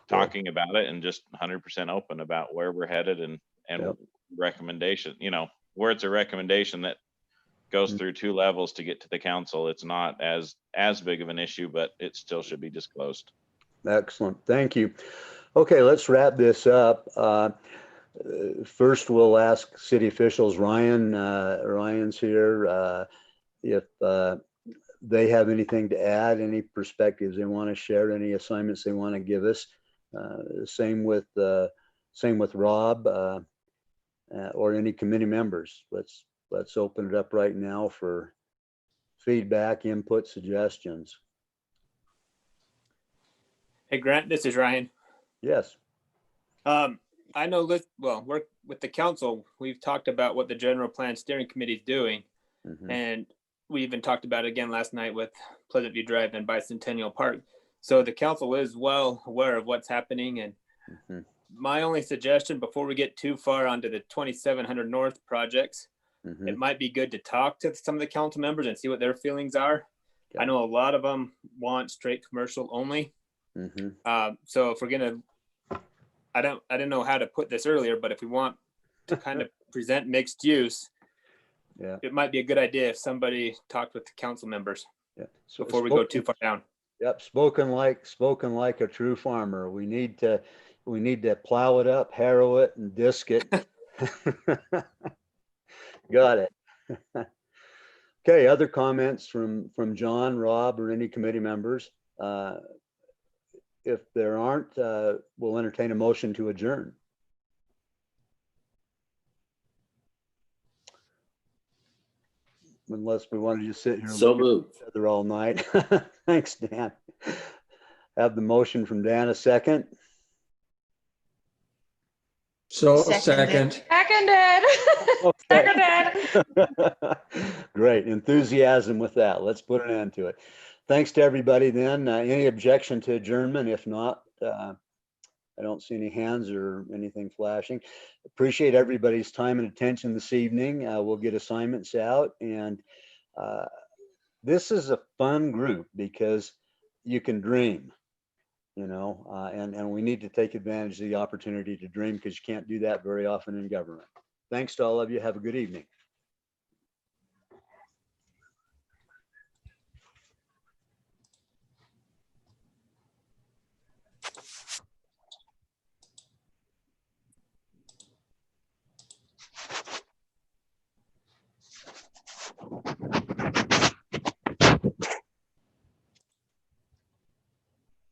talking about it and just 100% open about where we're headed, and Yep. recommendation, you know, where it's a recommendation that goes through 2 levels to get to the council. It's not as big of an issue, but it still should be disclosed. Excellent. Thank you. Okay, let's wrap this up. First, we'll ask city officials. Ryan's here. If they have anything to add, any perspectives they want to share, any assignments they want to give us. Same with Rob or any committee members. Let's open it up right now for feedback, input, suggestions. Hey Grant, this is Ryan. Yes. I know, well, we're with the council. We've talked about what the general plan steering committee is doing. And we even talked about it again last night with Pleasant View Drive and Bicentennial Park. So the council is well aware of what's happening. And my only suggestion before we get too far onto the 2700 North projects, it might be good to talk to some of the council members and see what their feelings are. I know a lot of them want straight commercial only. So if we're gonna, I didn't know how to put this earlier, but if we want to kind of present mixed use, it might be a good idea if somebody talked with the council members before we go too far down. Yep, spoken like a true farmer. We need to plow it up, harrow it, and disc it. Got it. Okay, other comments from John, Rob, or any committee members? If there aren't, we'll entertain a motion to adjourn. Unless we want to just sit here and look at each other all night. Thanks, Dan. Have the motion from Dan. A second. So second. Seconded. Great enthusiasm with that. Let's put an end to it. Thanks to everybody then. Any objection to adjournment? If not, I don't see any hands or anything flashing. Appreciate everybody's time and attention this evening. We'll get assignments out, and this is a fun group because you can dream, you know, and we need to take advantage of the opportunity to dream, because you can't do that very often in government. Thanks to all of you. Have a good evening.